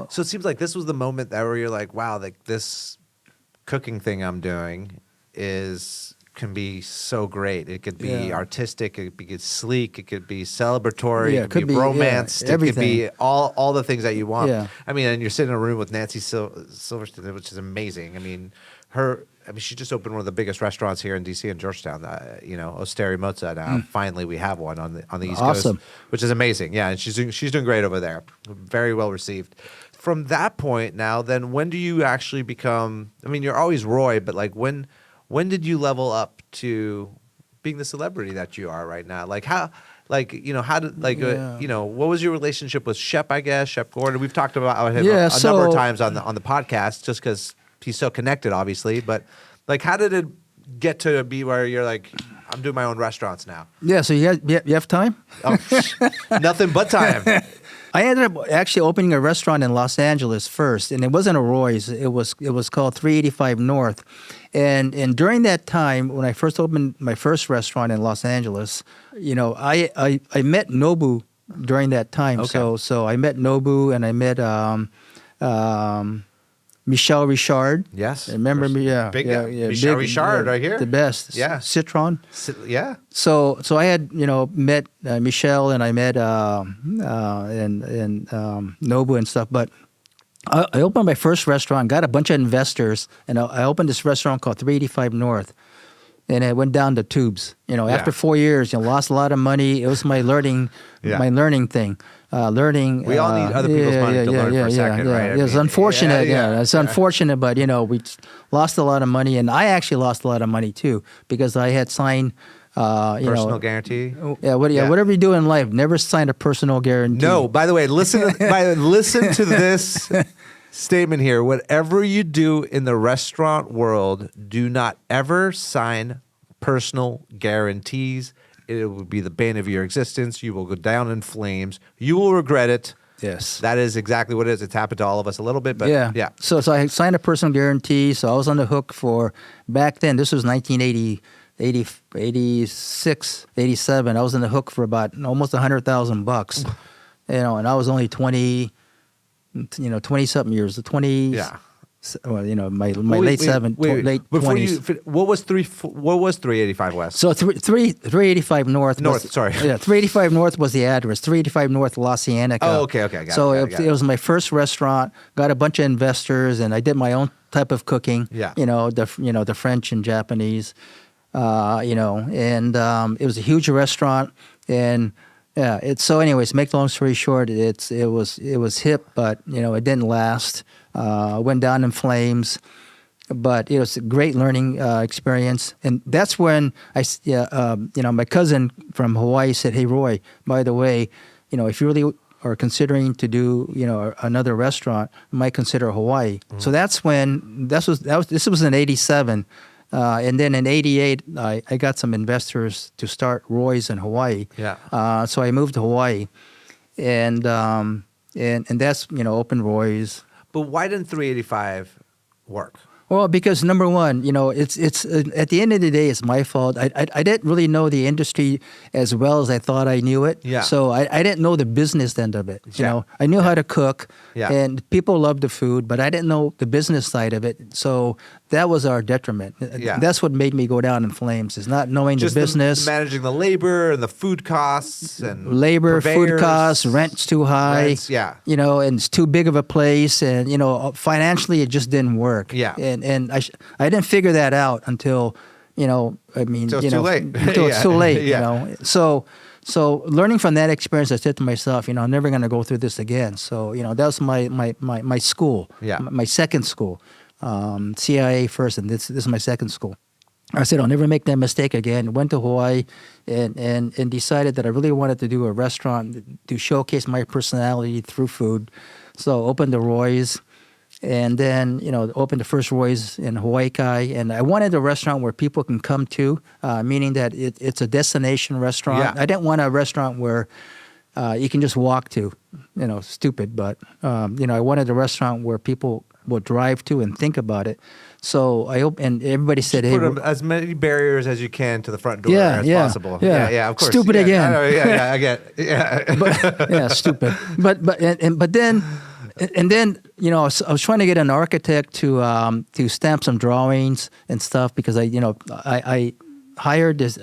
[SPEAKER 2] So
[SPEAKER 1] it seems like this was the moment where you're like, wow, like this cooking thing I'm doing is can be so great. It could be
[SPEAKER 2] Yeah.
[SPEAKER 1] artistic. It could be sleek. It could be celebratory.
[SPEAKER 2] Yeah,
[SPEAKER 1] it could be romance. It could be all the things that you want.
[SPEAKER 2] Yeah.
[SPEAKER 1] I mean, and you're sitting in a room with Nancy Silverstein, which is amazing. I mean, she just opened one of the biggest restaurants here in DC and Georgetown. Osteria Mozza. Now, finally, we have one on the East
[SPEAKER 2] Awesome.
[SPEAKER 1] Coast, which is amazing. Yeah, and she's doing great over there. Very well received. From that point now, then when do you actually become? I mean, you're always Roy, but like when did you level up to being the celebrity that you are right now? Like how? Like, how did, what was your relationship with Shep, I guess, Chef Gordon? We've talked about him a number of times on the podcast just because he's so connected, obviously. But, like, how did it get to be where you're like, I'm doing my own restaurants now?
[SPEAKER 2] Yeah, so you have time?
[SPEAKER 1] Oh, nothing but time.
[SPEAKER 2] I ended up actually opening a restaurant in Los Angeles first, and it wasn't a Roy's. It was called 385 North, and during that time when I first opened my first restaurant in Los Angeles, I met Nobu during that time.
[SPEAKER 1] Okay.
[SPEAKER 2] So I met Nobu and I met Michel Richard.
[SPEAKER 1] Yes.
[SPEAKER 2] Remember me? Yeah.
[SPEAKER 1] Big
[SPEAKER 2] yeah,
[SPEAKER 1] guy.
[SPEAKER 2] yeah,
[SPEAKER 1] Michel Richard right here.
[SPEAKER 2] The best.
[SPEAKER 1] Yeah.
[SPEAKER 2] Citron.
[SPEAKER 1] Yeah.
[SPEAKER 2] So I had met Michelle and I met Nobu and stuff, but I opened my first restaurant, got a bunch of investors, and I opened this restaurant called 385 North, and it went down the tubes. After 4 years, lost a lot of money. It was my learning thing. Learning.
[SPEAKER 1] We all need other people's money to learn for a second, right?
[SPEAKER 2] It's unfortunate. It's unfortunate, but we lost a lot of money, and I actually lost a lot of money too because I had signed.
[SPEAKER 1] Personal guarantee.
[SPEAKER 2] Whatever you do in life, never sign a personal guarantee.
[SPEAKER 1] No. By the way, listen to this statement here. Whatever you do in the restaurant world, do not ever sign personal guarantees. It will be the bane of your existence. You will go down in flames. You will regret it.
[SPEAKER 2] Yes.
[SPEAKER 1] That is exactly what it is. It's happened to all of us a little bit, but yeah.
[SPEAKER 2] So I signed a personal guarantee. So I was on the hook for, back then, this was 1980, 86, 87. I was on the hook for about almost $100,000, and I was only 20 something years, 20.
[SPEAKER 1] Yeah.
[SPEAKER 2] Well, my late 20s.
[SPEAKER 1] What was 385 West?
[SPEAKER 2] So 385 North.
[SPEAKER 1] North, sorry.
[SPEAKER 2] Yeah, 385 North was the address. 385 North, La Cienega.
[SPEAKER 1] Oh, okay, I got it.
[SPEAKER 2] So it was my first restaurant. Got a bunch of investors, and I did my own type of cooking.
[SPEAKER 1] Yeah.
[SPEAKER 2] The French and Japanese. And it was a huge restaurant, and so anyways, make the long story short, it was hip, but it didn't last. Went down in flames, but it was a great learning experience, and that's when my cousin from Hawaii said, "Hey Roy, by the way, if you really are considering to do another restaurant, you might consider Hawaii." Mm-hmm. So that's when this was in '87. And then in '88, I got some investors to start Roy's in Hawaii.
[SPEAKER 1] Yeah.
[SPEAKER 2] So I moved to Hawaii, and that's opened Roy's.
[SPEAKER 1] But why didn't 385 work?
[SPEAKER 2] Well, because number one, it's at the end of the day, it's my fault. I didn't really know the industry as well as I thought I knew it.
[SPEAKER 1] Yeah.
[SPEAKER 2] So I didn't know the business end of it. I knew how to cook, and people loved the food, but I didn't know the business side of it. So that was our detriment.
[SPEAKER 1] Yeah.
[SPEAKER 2] That's what made me go down in flames, is not knowing
[SPEAKER 1] Just
[SPEAKER 2] the business.
[SPEAKER 1] Managing the labor and the food costs and
[SPEAKER 2] labor,
[SPEAKER 1] purveyors,
[SPEAKER 2] food costs, rent's too high. And it's too big of a place, and financially it just didn't work.
[SPEAKER 1] Yeah.
[SPEAKER 2] And I didn't figure that out until
[SPEAKER 1] until it's too late.
[SPEAKER 2] Until it's too late.
[SPEAKER 1] Yeah.
[SPEAKER 2] So learning from that experience, I said to myself, I'm never going to go through this again. So that was my school.
[SPEAKER 1] Yeah.
[SPEAKER 2] My second school. CIA first, and this is my second school. I said, I'll never make that mistake again. Went to Hawaii and decided that I really wanted to do a restaurant to showcase my personality through food. So opened the Roy's, and then, opened the first Roy's in Hawaii Kai. And I wanted a restaurant where people can come to, meaning that it's a destination restaurant.
[SPEAKER 1] Yeah.
[SPEAKER 2] I didn't want a restaurant where you can just walk to, stupid. But, I wanted a restaurant where people will drive to and think about it. So I hope, and everybody said,
[SPEAKER 1] just
[SPEAKER 2] "Hey,
[SPEAKER 1] put as many barriers as you can to the front door as possible."
[SPEAKER 2] Yeah,
[SPEAKER 1] of course.
[SPEAKER 2] Stupid again.
[SPEAKER 1] I get. Yeah,
[SPEAKER 2] stupid. But then And then, I was trying to get an architect to stamp some drawings and stuff because I hired this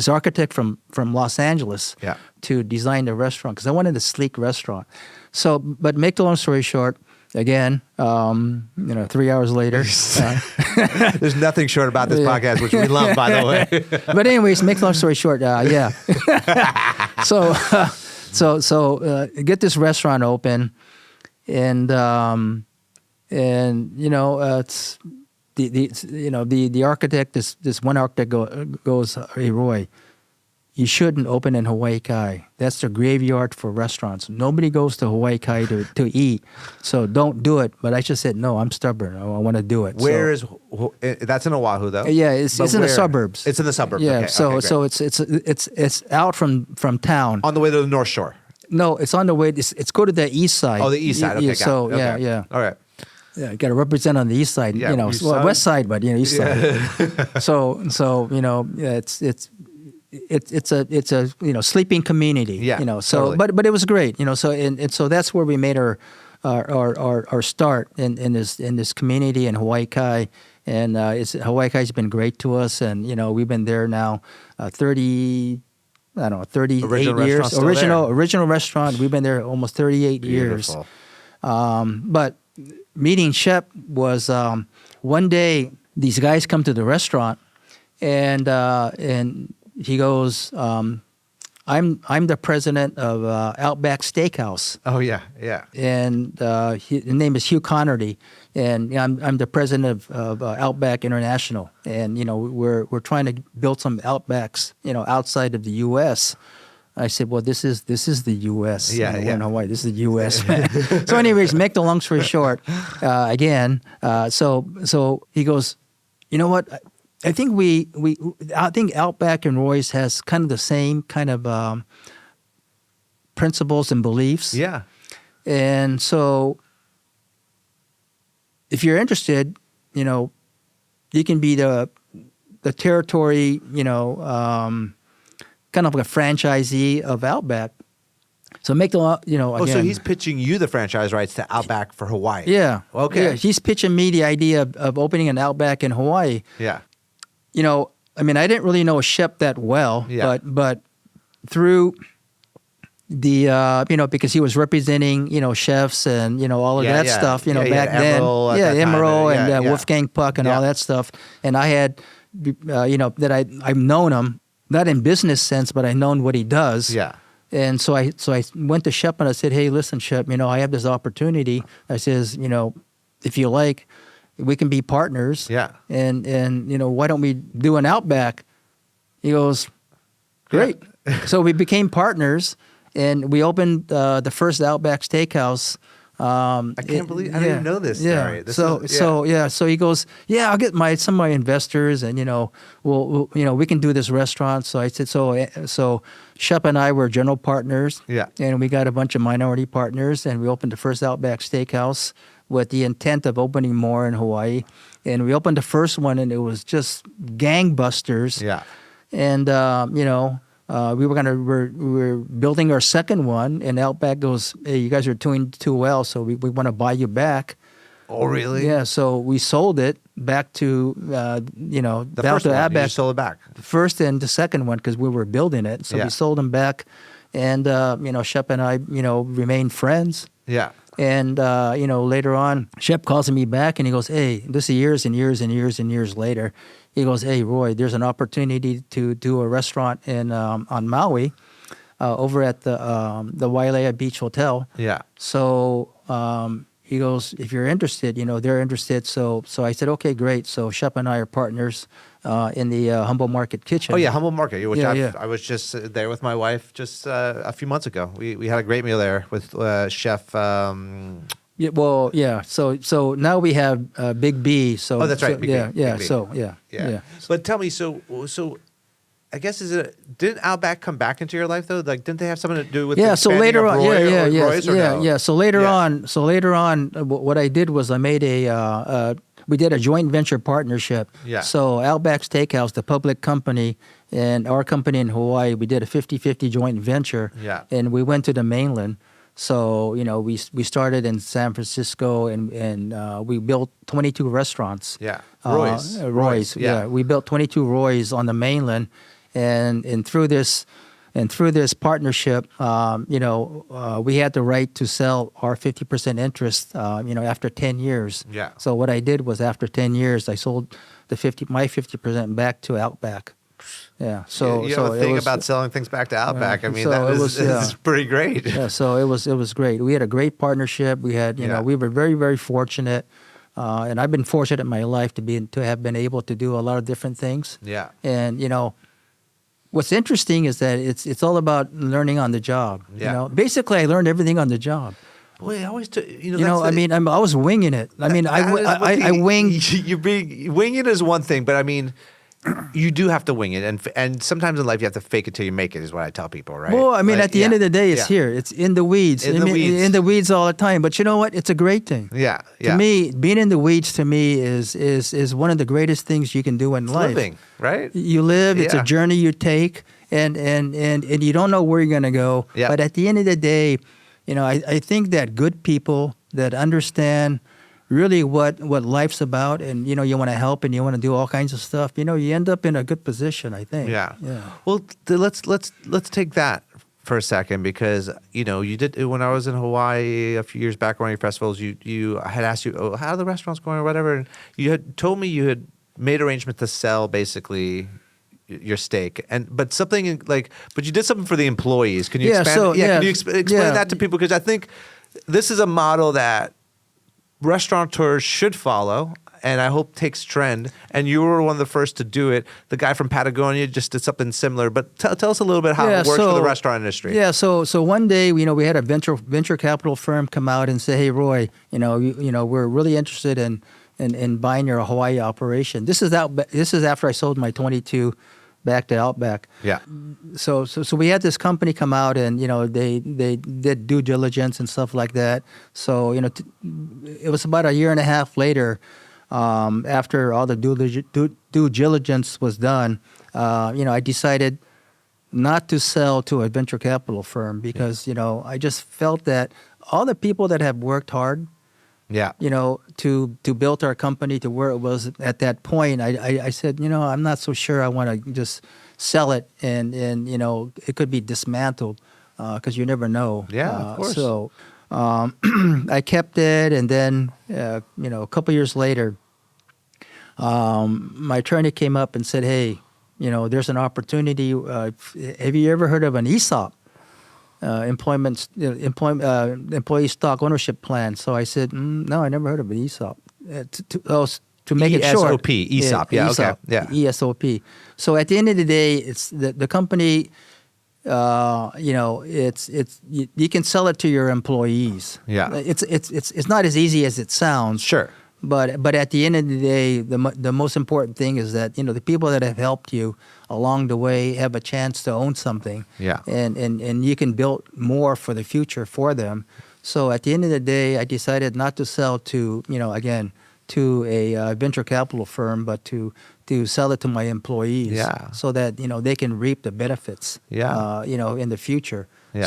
[SPEAKER 2] architect from Los Angeles to design the restaurant because I wanted a sleek restaurant. So, but make the long story short, again, 3 hours later.
[SPEAKER 1] There's nothing short about this podcast, which we love, by the way.
[SPEAKER 2] But anyways, make the long story short, yeah. So get this restaurant open, and it's the architect. This one architect goes, "Hey Roy, you shouldn't open in Hawaii Kai. That's the graveyard for restaurants. Nobody goes to Hawaii Kai to eat, so don't do it." But I just said, "No, I'm stubborn. I want to do it."
[SPEAKER 1] That's in Oahu though?
[SPEAKER 2] Yeah, it's in the suburbs.
[SPEAKER 1] It's in the suburbs.
[SPEAKER 2] Yeah,
[SPEAKER 1] okay,
[SPEAKER 2] so
[SPEAKER 1] great.
[SPEAKER 2] it's out from town.
[SPEAKER 1] On the way to the North Shore.
[SPEAKER 2] No, it's on the way. It's go to the east side.
[SPEAKER 1] Oh, the east side. Okay,
[SPEAKER 2] so
[SPEAKER 1] okay.
[SPEAKER 2] yeah.
[SPEAKER 1] All right.
[SPEAKER 2] Yeah, you got to represent on the east side.
[SPEAKER 1] Yeah,
[SPEAKER 2] west side, but east side. So it's a sleeping community.
[SPEAKER 1] Yeah.
[SPEAKER 2] So
[SPEAKER 1] totally.
[SPEAKER 2] but it was great. So and so that's where we made our start in this community in Hawaii Kai. And Hawaii Kai's been great to us, and we've been there now 38 years. Original restaurant. We've been there almost 38
[SPEAKER 1] Beautiful.
[SPEAKER 2] years. But meeting Shep was one day these guys come to the restaurant, and he goes, I'm the president of Outback Steakhouse.
[SPEAKER 1] Oh yeah.
[SPEAKER 2] And his name is Hugh Connerty, and I'm the president of Outback International, and we're trying to build some Outbacks outside of the U.S. I said, well, this is the U.S.
[SPEAKER 1] Yeah,
[SPEAKER 2] We're in Hawaii. This is the U.S. man. So, anyways, make the long story short, again. So he goes, you know what? I think Outback and Roy's has kind of the same kind of principles and beliefs.
[SPEAKER 1] Yeah.
[SPEAKER 2] And so, if you're interested, you can be the territory, kind of like a franchisee of Outback. So make the again.
[SPEAKER 1] Oh, so he's pitching you the franchise rights to Outback for Hawaii.
[SPEAKER 2] Yeah.
[SPEAKER 1] Okay.
[SPEAKER 2] Yeah, he's pitching me the idea of opening an Outback in Hawaii.
[SPEAKER 1] Yeah.
[SPEAKER 2] I didn't really know Shep that well, but through the because he was representing chefs and all of that stuff back then. Emerald and Wolfgang Puck and all that stuff. And I had that I've known him, not in business sense, but I known what he does.
[SPEAKER 1] Yeah.
[SPEAKER 2] And so I went to Shep and I said, hey, listen, Shep, I have this opportunity. I says, if you like, we can be partners.
[SPEAKER 1] Yeah.
[SPEAKER 2] And why don't we do an Outback? He goes, great.
[SPEAKER 1] Yeah.
[SPEAKER 2] So we became partners, and we opened the first Outback Steakhouse.
[SPEAKER 1] I can't believe I didn't know this story.
[SPEAKER 2] So he goes, I'll get some of my investors, and we'll we can do this restaurant. So I said, so Shep and I were general partners.
[SPEAKER 1] Yeah.
[SPEAKER 2] And we got a bunch of minority partners, and we opened the first Outback Steakhouse with the intent of opening more in Hawaii. And we opened the first one, and it was just gangbusters.
[SPEAKER 1] Yeah.
[SPEAKER 2] And we were building our second one, and Outback goes, hey, you guys are doing too well, so we want to buy you back.
[SPEAKER 1] Oh, really?
[SPEAKER 2] Yeah. So we sold it back to
[SPEAKER 1] the
[SPEAKER 2] back
[SPEAKER 1] first
[SPEAKER 2] to
[SPEAKER 1] one.
[SPEAKER 2] Outback.
[SPEAKER 1] You sold it back.
[SPEAKER 2] The first and the second one, because we were building it. So we sold them back, and Shep and I remained friends.
[SPEAKER 1] Yeah.
[SPEAKER 2] And later on, Shep calls me back, and he goes, hey, this is years and years and years and years later. He goes, hey, Roy, there's an opportunity to do a restaurant in on Maui, over at the Wailea Beach Hotel.
[SPEAKER 1] Yeah.
[SPEAKER 2] So he goes, if you're interested, they're interested. So I said, okay, great. So Shep and I are partners in the Humble Market Kitchen.
[SPEAKER 1] Oh yeah, Humble Market. Which
[SPEAKER 2] Yeah.
[SPEAKER 1] I was just there with my wife just a few months ago. We had a great meal there with Chef.
[SPEAKER 2] Yeah, well, yeah. So now we have Big B. So
[SPEAKER 1] Oh, that's right.
[SPEAKER 2] So,
[SPEAKER 1] Big
[SPEAKER 2] yeah,
[SPEAKER 1] B.
[SPEAKER 2] yeah.
[SPEAKER 1] Big B.
[SPEAKER 2] So yeah.
[SPEAKER 1] But tell me, so I guess didn't Outback come back into your life though? Like, didn't they have something to do with the
[SPEAKER 2] So
[SPEAKER 1] expanding
[SPEAKER 2] later
[SPEAKER 1] of
[SPEAKER 2] on,
[SPEAKER 1] Roy's, or no?
[SPEAKER 2] So later on, what I did was I made we did a joint venture partnership.
[SPEAKER 1] Yeah.
[SPEAKER 2] So Outback Steakhouse, the public company, and our company in Hawaii, we did a 50-50 joint venture.
[SPEAKER 1] Yeah.
[SPEAKER 2] And we went to the mainland. So, we started in San Francisco and we built 22 restaurants.
[SPEAKER 1] Yeah. Roy's.
[SPEAKER 2] Roy's. Yeah. We built 22 Roy's on the mainland. And through this partnership, we had the right to sell our 50% interest, after 10 years.
[SPEAKER 1] Yeah.
[SPEAKER 2] So what I did was after 10 years, I sold my 50% back to Outback. Yeah. So
[SPEAKER 1] you have a thing about selling things back to Outback. I mean, that is pretty great.
[SPEAKER 2] Yeah. So it was great. We had a great partnership. We had, we were very, very fortunate. And I've been fortunate in my life to have been able to do a lot of different things.
[SPEAKER 1] Yeah.
[SPEAKER 2] And, what's interesting is that it's all about learning on the job.
[SPEAKER 1] Yeah.
[SPEAKER 2] Basically, I learned everything on the job.
[SPEAKER 1] Well, I always,
[SPEAKER 2] I was winging it. I mean, I winged.
[SPEAKER 1] Winging is one thing, but I mean, you do have to wing it, and sometimes in life you have to fake it till you make it. Is what I tell people, right?
[SPEAKER 2] Well, I mean, at the end of the day, it's here. It's in the weeds. In the weeds all the time. But you know what? It's a great thing.
[SPEAKER 1] Yeah.
[SPEAKER 2] To me, being in the weeds to me is one of the greatest things you can do in life.
[SPEAKER 1] Living, right?
[SPEAKER 2] You live. It's a journey you take, and you don't know where you're going to go.
[SPEAKER 1] Yeah.
[SPEAKER 2] But at the end of the day, I think that good people that understand really what life's about, and you want to help and you want to do all kinds of stuff, you end up in a good position, I think.
[SPEAKER 1] Yeah. Well, let's take that for a second, because you did, when I was in Hawaii a few years back on your festivals, I had asked you, how are the restaurants going or whatever, and you had told me you had made arrangements to sell basically your steak, but something but you did something for the employees. Can you expand? Can you explain that to people, because I think this is a model that restaurateurs should follow, and I hope takes trend. And you were one of the first to do it. The guy from Patagonia just did something similar. But tell us a little bit how it works for the restaurant industry.
[SPEAKER 2] Yeah. So one day, we had a venture capital firm come out and say, "Hey, Roy, we're really interested in buying your Hawaii operation." This is after I sold my 22 back to Outback.
[SPEAKER 1] Yeah.
[SPEAKER 2] So we had this company come out, and they did due diligence and stuff like that. So it was about a year and a half later, after all the due diligence was done, I decided not to sell to a venture capital firm, because I just felt that all the people that have worked hard, to build our company to where it was at that point, I said, I'm not so sure I want to just sell it, and it could be dismantled, because you never know.
[SPEAKER 1] Yeah, of course.
[SPEAKER 2] So I kept it, and then a couple years later, my attorney came up and said, "Hey, there's an opportunity. Have you ever heard of an ESOP?" Employee stock ownership plan. So I said, no, I never heard of an ESOP. To make it short,
[SPEAKER 1] ESOP. Yeah,
[SPEAKER 2] ESOP,
[SPEAKER 1] okay, yeah.
[SPEAKER 2] ESOP. So at the end of the day, it's the company. It's you can sell it to your employees.
[SPEAKER 1] Yeah,
[SPEAKER 2] it's not as easy as it sounds.
[SPEAKER 1] Sure.
[SPEAKER 2] But at the end of the day, the most important thing is that the people that have helped you along the way have a chance to own something.
[SPEAKER 1] Yeah.
[SPEAKER 2] And you can build more for the future for them. So at the end of the day, I decided not to sell to to a venture capital firm, but to sell it to my employees.
[SPEAKER 1] Yeah.
[SPEAKER 2] So that they can reap the benefits.
[SPEAKER 1] Yeah.
[SPEAKER 2] In the future.
[SPEAKER 1] Yeah.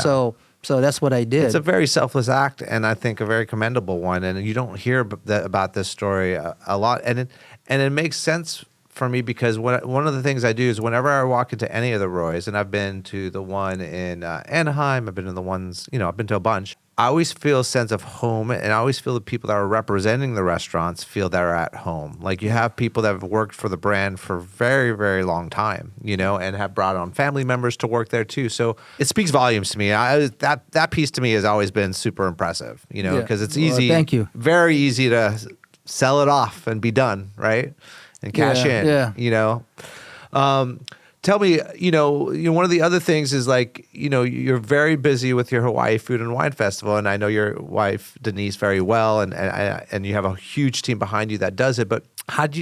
[SPEAKER 2] So that's what I did.
[SPEAKER 1] It's a very selfless act, and I think a very commendable one. And you don't hear about this story a lot, and it makes sense for me, because one of the things I do is whenever I walk into any of the Roys, and I've been to the one in Anaheim, I've been to the ones, I've been to a bunch. I always feel a sense of home, and I always feel the people that are representing the restaurants feel they're at home. Like, you have people that have worked for the brand for a very, very long time, and have brought on family members to work there too. So it speaks volumes to me. That piece to me has always been super impressive, because it's easy.
[SPEAKER 2] Thank you.
[SPEAKER 1] Very easy to sell it off and be done, right? And cash in.
[SPEAKER 2] Yeah.
[SPEAKER 1] Tell me, one of the other things is you're very busy with your Hawaii Food and Wine Festival, and I know your wife Denise very well, and you have a huge team behind you that does it. But how do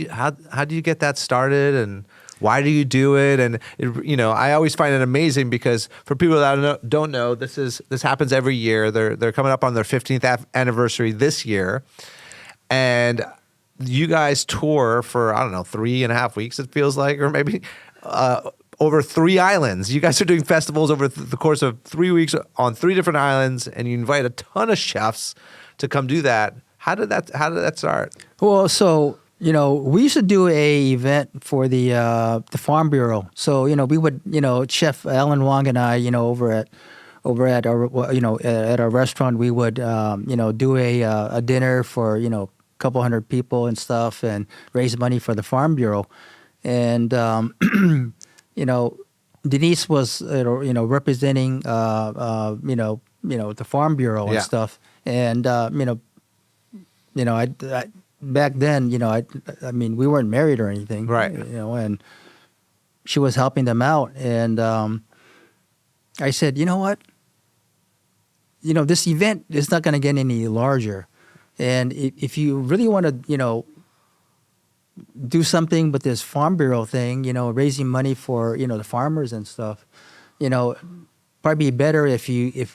[SPEAKER 1] you get that started, and why do you do it? And I always find it amazing, because for people that don't know, this happens every year. They're coming up on their 15th anniversary this year, and you guys tour for 3.5 weeks, it feels like, or maybe over 3 islands. You guys are doing festivals over the course of 3 weeks on 3 different islands, and you invite a ton of chefs to come do that. How did that start?
[SPEAKER 2] Well, so we used to do a event for the Farm Bureau. So we would Chef Alan Wong and I over at our at our restaurant, we would do a dinner for a couple hundred people and stuff, and raise money for the Farm Bureau. And Denise was representing the Farm Bureau and stuff. And I back then I mean, we weren't married or anything,
[SPEAKER 1] right?
[SPEAKER 2] And she was helping them out, and I said, you know what? This event is not going to get any larger, and if you really want to do something with this Farm Bureau thing, raising money for the farmers and stuff, probably be better if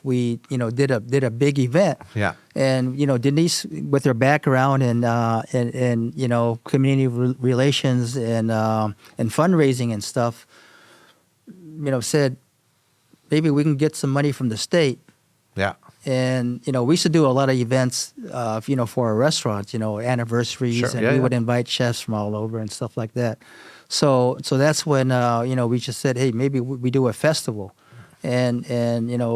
[SPEAKER 2] we did a big event.
[SPEAKER 1] Yeah.
[SPEAKER 2] And Denise, with her background in community relations and fundraising and stuff, said maybe we can get some money from the state.
[SPEAKER 1] Yeah.
[SPEAKER 2] And we used to do a lot of events, for our restaurants, anniversaries,
[SPEAKER 1] Sure.
[SPEAKER 2] and we would invite chefs from all over and stuff like that. So that's when we just said, hey, maybe we do a festival, and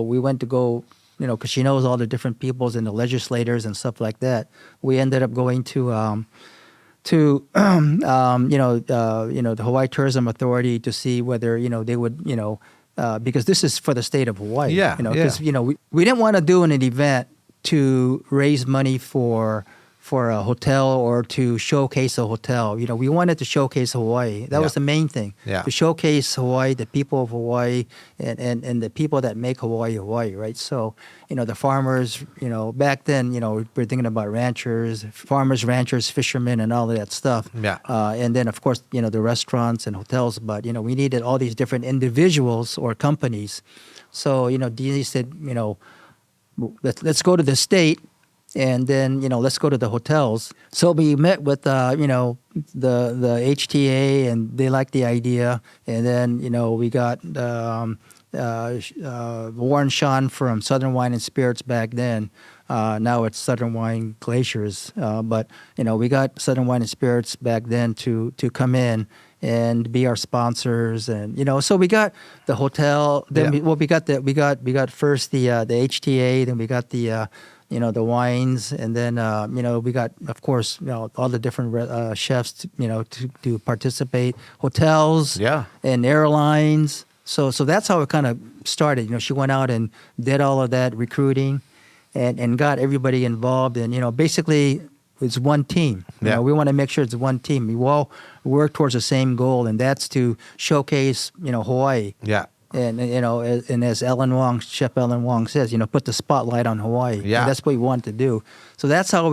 [SPEAKER 2] we went to go, because she knows all the different peoples and the legislators and stuff like that. We ended up going to the Hawaii Tourism Authority to see whether they would because this is for the state of Hawaii.
[SPEAKER 1] Yeah.
[SPEAKER 2] Because we didn't want to do an event to raise money for a hotel or to showcase a hotel. We wanted to showcase Hawaii. That was the main thing.
[SPEAKER 1] Yeah.
[SPEAKER 2] To showcase Hawaii, the people of Hawaii, and the people that make Hawaii, right? So, the farmers, back then, we were thinking about farmers, ranchers, fishermen, and all of that stuff.
[SPEAKER 1] Yeah.
[SPEAKER 2] And then, of course, the restaurants and hotels. But, we needed all these different individuals or companies. So, Dee said, let's go to the state. And then, let's go to the hotels. So we met with, the HTA, and they liked the idea. And then, we got Warren Sean from Southern Wine and Spirits back then. Now it's Southern Wine Glaciers. But, we got Southern Wine and Spirits back then to come in and be our sponsors. And, so we got the hotel. Then we got first the HTA, then we got the wines, and then we got, of course, all the different chefs to participate, hotels, and airlines. So that's how it kind of started. She went out and did all of that recruiting, and got everybody involved, and basically it's one team. We want to make sure it's one team. We all work towards the same goal, and that's to showcase Hawaii.
[SPEAKER 1] Yeah.
[SPEAKER 2] And as Chef Alan Wong says, put the spotlight on Hawaii.
[SPEAKER 1] Yeah.
[SPEAKER 2] And that's what we wanted to do. So that's how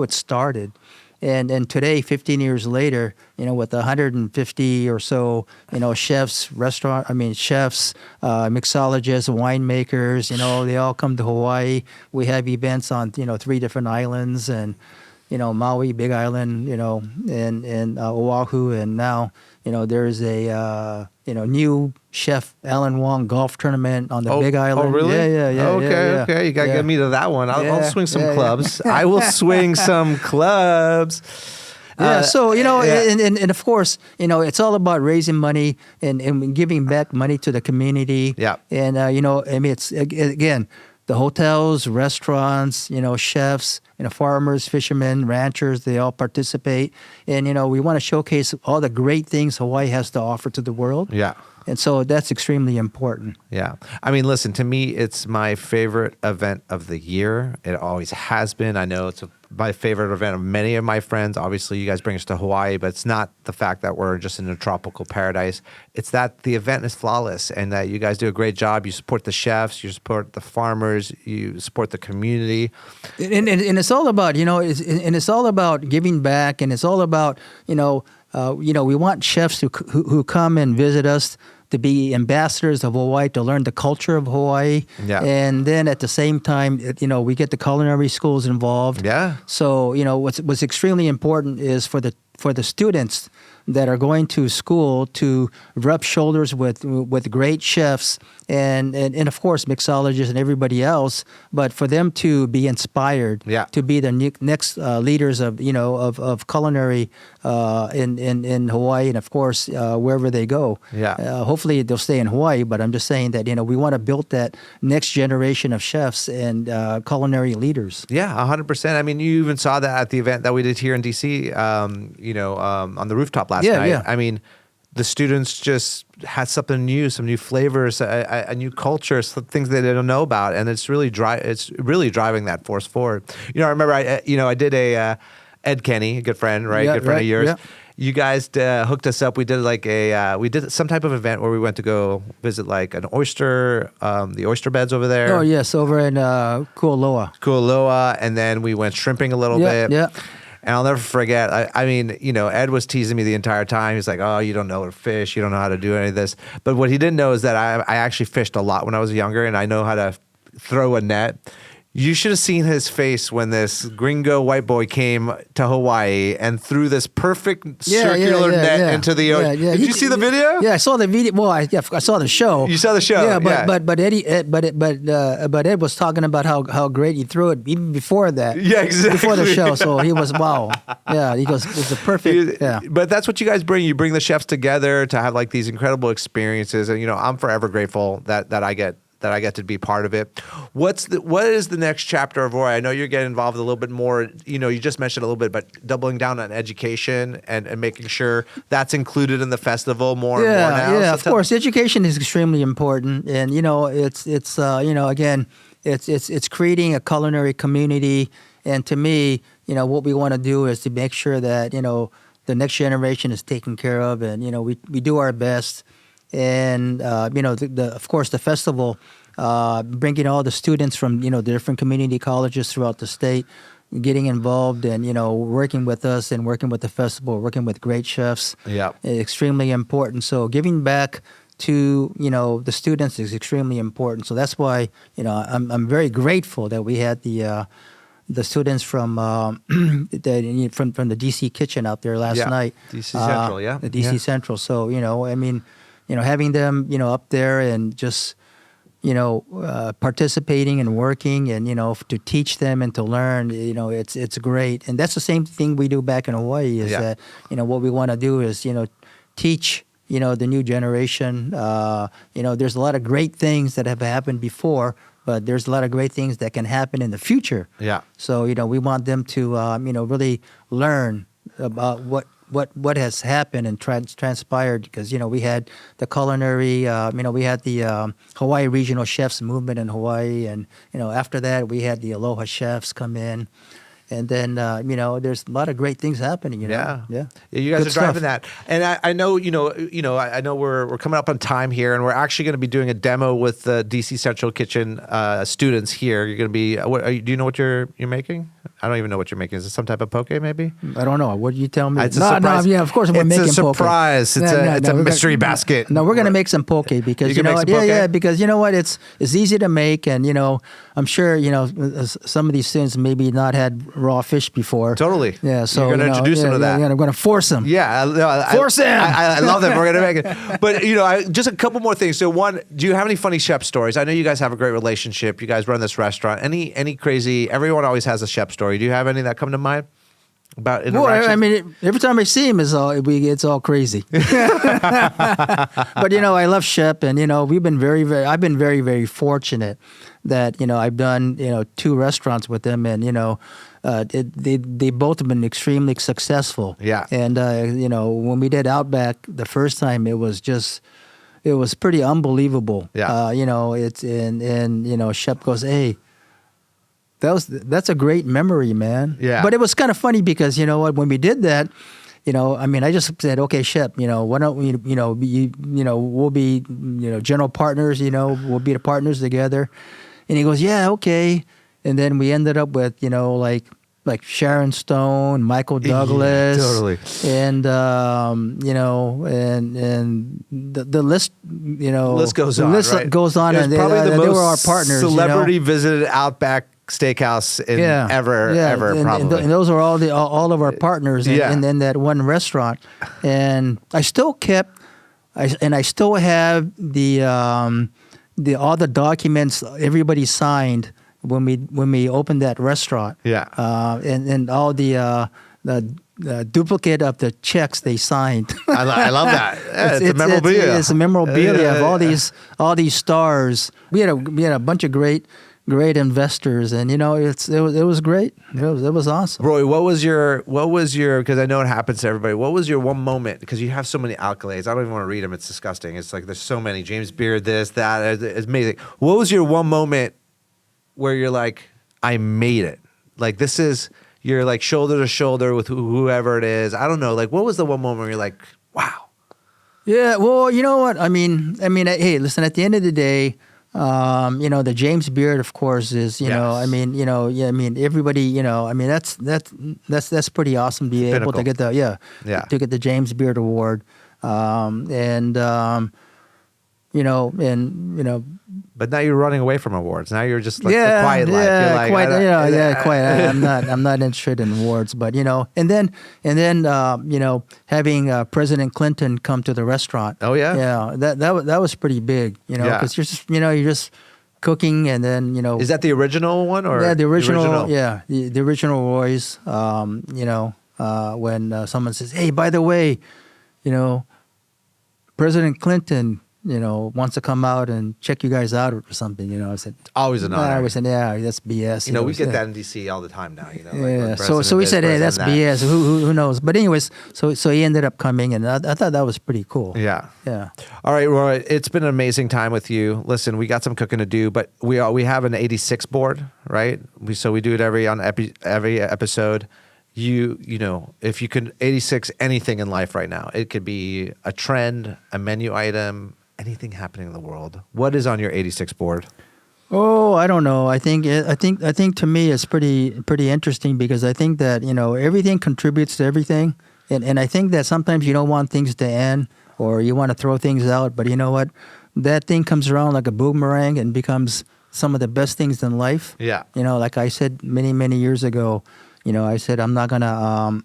[SPEAKER 2] it started. And today, 15 years later, with 150 or so, chefs, chefs, mixologists, winemakers, they all come to Hawaii. We have events on 3 different islands, and Maui, Big Island, and Oahu, and now there's a new Chef Alan Wong golf tournament on the Big Island.
[SPEAKER 1] Oh, really?
[SPEAKER 2] Yeah.
[SPEAKER 1] Okay. You gotta get me to that one. I'll swing some clubs. I will swing some clubs.
[SPEAKER 2] So and of course, it's all about raising money and giving back money to the community.
[SPEAKER 1] Yeah.
[SPEAKER 2] And it's again, the hotels, restaurants, chefs, farmers, fishermen, ranchers, they all participate. And, we want to showcase all the great things Hawaii has to offer to the world.
[SPEAKER 1] Yeah.
[SPEAKER 2] And so that's extremely important.
[SPEAKER 1] Yeah. I mean, listen, to me, it's my favorite event of the year. It always has been. I know it's my favorite event of many of my friends. Obviously, you guys bring us to Hawaii, but it's not the fact that we're just in a tropical paradise. It's that the event is flawless and that you guys do a great job. You support the chefs, you support the farmers, you support the community.
[SPEAKER 2] And it's all about, it's all about giving back, and it's all about, we want chefs who come and visit us to be ambassadors of Hawaii, to learn the culture of Hawaii.
[SPEAKER 1] Yeah.
[SPEAKER 2] And then at the same time, we get the culinary schools involved.
[SPEAKER 1] Yeah.
[SPEAKER 2] So, what's extremely important is for for the students that are going to school to rub shoulders with great chefs and of course mixologists and everybody else, but for them to be inspired to be the next leaders of of culinary in Hawaii and of course wherever they go. Hopefully they'll stay in Hawaii, but I'm just saying that we want to build that next generation of chefs and culinary leaders.
[SPEAKER 1] Yeah, 100%. I mean, you even saw that at the event that we did here in DC, on the rooftop last night.
[SPEAKER 2] Yeah.
[SPEAKER 1] I mean, the students just had something new, some new flavors, a new culture, some things that they don't know about, and it's really driving that force forward. I remember I did a Ed Kenny, a good friend, right, good friend of yours. Yeah. You guys hooked us up. We did we did some type of event where we went to go visit like an oyster, the oyster beds over there.
[SPEAKER 2] Oh yes, over in Kualoa.
[SPEAKER 1] Kualoa, and then we went shrimping a little bit.
[SPEAKER 2] Yeah.
[SPEAKER 1] And I'll never forget. I mean, Ed was teasing me the entire time. He's like, "Oh, you don't know how to fish. You don't know how to do any of this." But what he didn't know is that I actually fished a lot when I was younger, and I know how to throw a net. You should have seen his face when this gringo white boy came to Hawaii and threw this perfect circular net into the ocean. Did you see the video?
[SPEAKER 2] Yeah, I saw the video. Well, I saw the show.
[SPEAKER 1] You saw the show?
[SPEAKER 2] Yeah, but Ed was talking about how great he threw it even before that.
[SPEAKER 1] Yeah, exactly.
[SPEAKER 2] Before the show, so he was wow. Yeah, he goes, it's a perfect. Yeah.
[SPEAKER 1] But that's what you guys bring. You bring the chefs together to have like these incredible experiences, and I'm forever grateful that I get to be part of it. What is the next chapter of Roy? I know you're getting involved a little bit more. You just mentioned a little bit, but doubling down on education and making sure that's included in the festival more and more now.
[SPEAKER 2] Yeah, of course. Education is extremely important, and it's creating a culinary community. And to me, what we want to do is to make sure that the next generation is taken care of, and we do our best. And of course the festival, bringing all the students from the different community colleges throughout the state, getting involved and working with us and working with the festival, working with great chefs, is extremely important. So giving back to the students is extremely important. So that's why I'm very grateful that we had the students from the DC kitchen out there last night.
[SPEAKER 1] DC Central,
[SPEAKER 2] the DC Central. So having them, up there and just, participating and working and, to teach them and to learn, it's great. And that's the same thing we do back in Hawaii is that, what we want to do is, teach, the new generation. There's a lot of great things that have happened before, but there's a lot of great things that can happen in the future. Yeah. So, we want them to, really learn about what has happened and transpired, because we had the culinary, we had the Hawaii Regional Chefs movement in Hawaii, and after that we had the Aloha chefs come in, and then there's a lot of great things happening. You guys are driving that, and I know I know we're coming up on time here, and we're actually going to be doing a demo with the DC Central Kitchen students here. You're going to be. Do you know what you're making? I don't even know what you're making. Is it some type of poke, maybe? I don't know. What did you tell me?
[SPEAKER 1] It's a surprise.
[SPEAKER 2] No, yeah, of course we're making poke.
[SPEAKER 1] It's a surprise. It's a mystery basket.
[SPEAKER 2] No, we're going to make some poke because because it's easy to make, and I'm sure some of these students maybe not had raw fish before.
[SPEAKER 1] Totally.
[SPEAKER 2] Yeah. So
[SPEAKER 1] you're going to introduce them to that.
[SPEAKER 2] I'm going to force them.
[SPEAKER 1] Yeah.
[SPEAKER 2] Force them.
[SPEAKER 1] I love them. We're going to make it. But just a couple more things. So one, do you have any funny chef stories? I know you guys have a great relationship. You guys run this restaurant. Any crazy? Everyone always has a chef story. Do you have any that come to mind about interactions?
[SPEAKER 2] Well, I mean, every time I see him, it's all crazy. But I love Shep, and I've been very, very fortunate that I've done 2 restaurants with them, and they both have been extremely successful. Yeah. And when we did Outback the first time, it was pretty unbelievable. Yeah. It's and Shep goes, "Hey, that's a great memory, man." Yeah. But it was kind of funny because when we did that, I just said, "Okay, Shep, why don't we, we'll be, general partners, we'll be the partners together." And he goes, "Yeah, okay." And then we ended up with, like Sharon Stone, Michael Douglas,
[SPEAKER 1] totally,
[SPEAKER 2] and and the list,
[SPEAKER 1] list goes on.
[SPEAKER 2] The list goes on, and
[SPEAKER 1] probably
[SPEAKER 2] they were our partners.
[SPEAKER 1] Celebrity visited Outback steakhouse in
[SPEAKER 2] Yeah.
[SPEAKER 1] ever
[SPEAKER 2] and,
[SPEAKER 1] probably.
[SPEAKER 2] and those are all of our partners in that one restaurant. And I still I still have the all the documents everybody signed when we opened that restaurant.
[SPEAKER 1] Yeah.
[SPEAKER 2] And all the duplicate of the checks they signed.
[SPEAKER 1] I love that. Yeah, it's a memorabilia.
[SPEAKER 2] It's a memorabilia of all these stars. We had a bunch of great investors, and it was great. It was awesome.
[SPEAKER 1] Roy, what was your because I know it happens to everybody. What was your one moment, because you have so many accolades. I don't even want to read them. It's disgusting. It's like there's so many. James Beard, this, that. It's amazing. What was your one moment where you're like, I made it? Like you're like shoulder to shoulder with whoever it is. I don't know. Like, what was the one moment where you're like, wow?
[SPEAKER 2] Yeah, well, you know what? I mean, hey, listen, at the end of the day, the James Beard, of course, is, everybody, that's pretty awesome to be able to get to get the James Beard Award.
[SPEAKER 1] But now you're running away from awards. Now you're just like the quiet life. You're like,
[SPEAKER 2] quiet. I'm not interested in awards, but and then having President Clinton come to the restaurant.
[SPEAKER 1] Oh yeah,
[SPEAKER 2] yeah, that was pretty big. Because you're just cooking, and then
[SPEAKER 1] Is that the original one or
[SPEAKER 2] the original? Yeah, the original Roy's. When someone says, "Hey, by the way, President Clinton." Wants to come out and check you guys out or something, I said.
[SPEAKER 1] Always an honor.
[SPEAKER 2] I said, yeah, that's BS.
[SPEAKER 1] We get that in D.C. all the time now,
[SPEAKER 2] Yeah, so we said, hey, that's BS. Who knows? But anyways, so he ended up coming, and I thought that was pretty cool.
[SPEAKER 1] Yeah.
[SPEAKER 2] Yeah.
[SPEAKER 1] All right, Roy, it's been an amazing time with you. Listen, we got some cooking to do, but we have an 86 board, right? So we do it every episode. If you can 86 anything in life right now, it could be a trend, a menu item, anything happening in the world. What is on your 86 board?
[SPEAKER 2] Oh, I don't know. I think to me it's pretty interesting, because I think that everything contributes to everything, and I think that sometimes you don't want things to end, or you want to throw things out, but you know what? That thing comes around like a boomerang and becomes some of the best things in life.
[SPEAKER 1] Yeah.
[SPEAKER 2] Like I said many years ago, I said I'm not gonna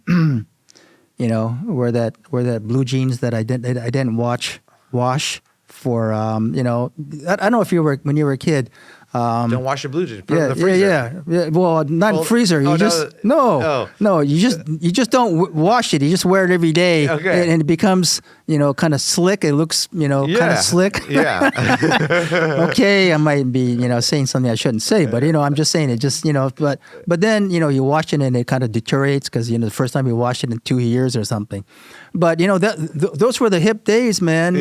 [SPEAKER 2] wear that blue jeans that I didn't wash for I don't know if when you were a kid.
[SPEAKER 1] Don't wash your blue jeans. Put it in the freezer.
[SPEAKER 2] Yeah. Well, not in freezer. You you just don't wash it. You just wear it every day, and it becomes kind of slick. It looks kind of slick.
[SPEAKER 1] Yeah.
[SPEAKER 2] Okay, I might be saying something I shouldn't say, but I'm just saying it. Just but then you wash it and it kind of deteriorates, because the first time you wash it in 2 years or something. But those were the hip days, man.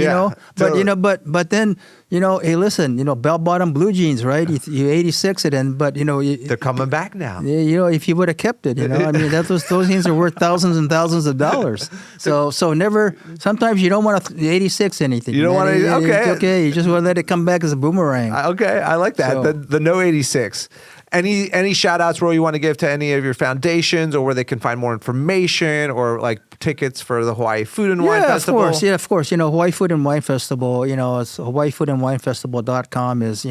[SPEAKER 1] Totally.
[SPEAKER 2] But then hey, listen, bell bottom blue jeans, right? You 86 it, and but
[SPEAKER 1] they're coming back now.
[SPEAKER 2] If you would have kept it, those jeans are worth thousands and thousands of dollars. So never. Sometimes you don't want to 86 anything.
[SPEAKER 1] You don't want to. Okay.
[SPEAKER 2] Okay. You just want to let it come back as a boomerang.
[SPEAKER 1] Okay, I like that.
[SPEAKER 2] So,
[SPEAKER 1] the no 86. Any shout outs, Roy, you want to give to any of your foundations, or where they can find more information, or like tickets for the Hawaii Food and Wine Festival?
[SPEAKER 2] Of course. Hawaii Food and Wine Festival, it's hawaiifoodandwinefestival.com is,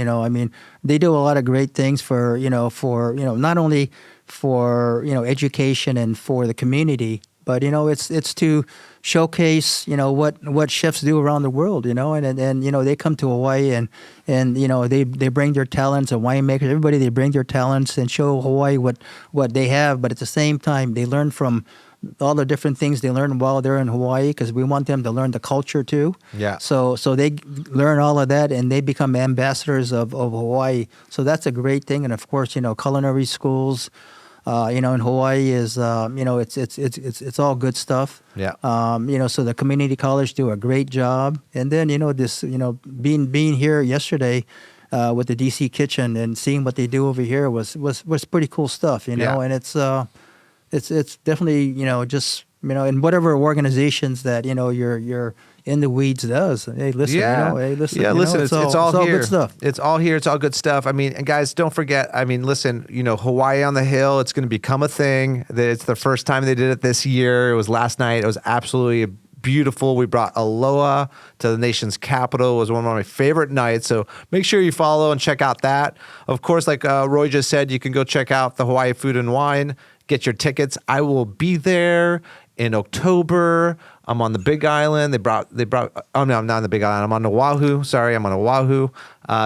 [SPEAKER 2] they do a lot of great things for not only for, education and for the community, but, it's to showcase, what chefs do around the world, and they come to Hawaii and they bring their talents, and winemakers, everybody, they bring their talents and show Hawaii what they have. But at the same time, they learn from all the different things they learn while they're in Hawaii, because we want them to learn the culture too. Yeah. So they learn all of that, and they become ambassadors of Hawaii. So that's a great thing. And of course, culinary schools, in Hawaii is, it's all good stuff.
[SPEAKER 1] Yeah.
[SPEAKER 2] So the community college do a great job. And then, being here yesterday, with the DC kitchen and seeing what they do over here was pretty cool stuff, and it's definitely, just, in whatever organizations that, you're in the weeds does. Hey, listen, it's all
[SPEAKER 1] here.
[SPEAKER 2] Good stuff.
[SPEAKER 1] It's all here. It's all good stuff. I mean, and guys, don't forget, listen, Hawaii on the Hill, it's going to become a thing. It's the first time they did it this year. It was last night. It was absolutely beautiful. We brought Aloha to the nation's capital. It was one of my favorite nights. So make sure you follow and check out that. Of course, like Roy just said, you can go check out the Hawaii Food and Wine, get your tickets. I will be there in October. I'm on the Big Island. Oh no, I'm not on the Big Island. I'm on Oahu. Sorry, I'm on Oahu,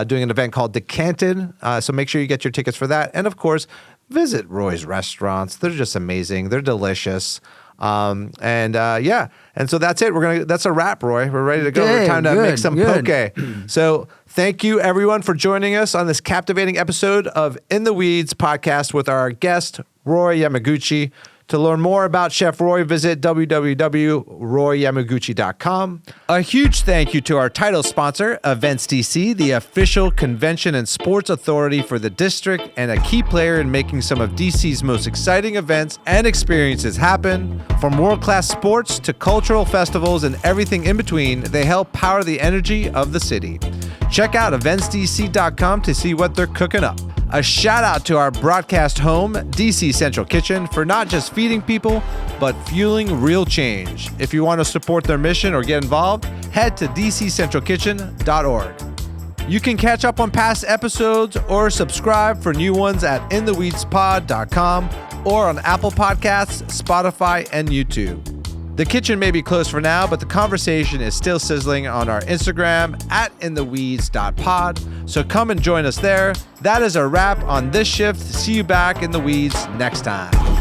[SPEAKER 1] doing an event called Decanted. So make sure you get your tickets for that. And of course, visit Roy's restaurants. They're just amazing. They're delicious. And so that's it. That's a wrap, Roy. We're ready to go. It's time to make some poke. So thank you everyone for joining us on this captivating episode of In the Weeds podcast with our guest, Roy Yamaguchi. To learn more about Chef Roy, visit www.royyamaguchi.com. A huge thank you to our title sponsor, Events DC, the official convention and sports authority for the district and a key player in making some of DC's most exciting events and experiences happen. From world-class sports to cultural festivals and everything in between, they help power the energy of the city. Check out eventsdc.com to see what they're cooking up. A shout out to our broadcast home, DC Central Kitchen, for not just feeding people, but fueling real change. If you want to support their mission or get involved, head to dccentralkitchen.org. You can catch up on past episodes or subscribe for new ones at intheweedspod.com or on Apple Podcasts, Spotify, and YouTube. The kitchen may be closed for now, but the conversation is still sizzling on our Instagram at intheweeds.pod. So come and join us there. That is a wrap on this shift. See you back in the weeds next time.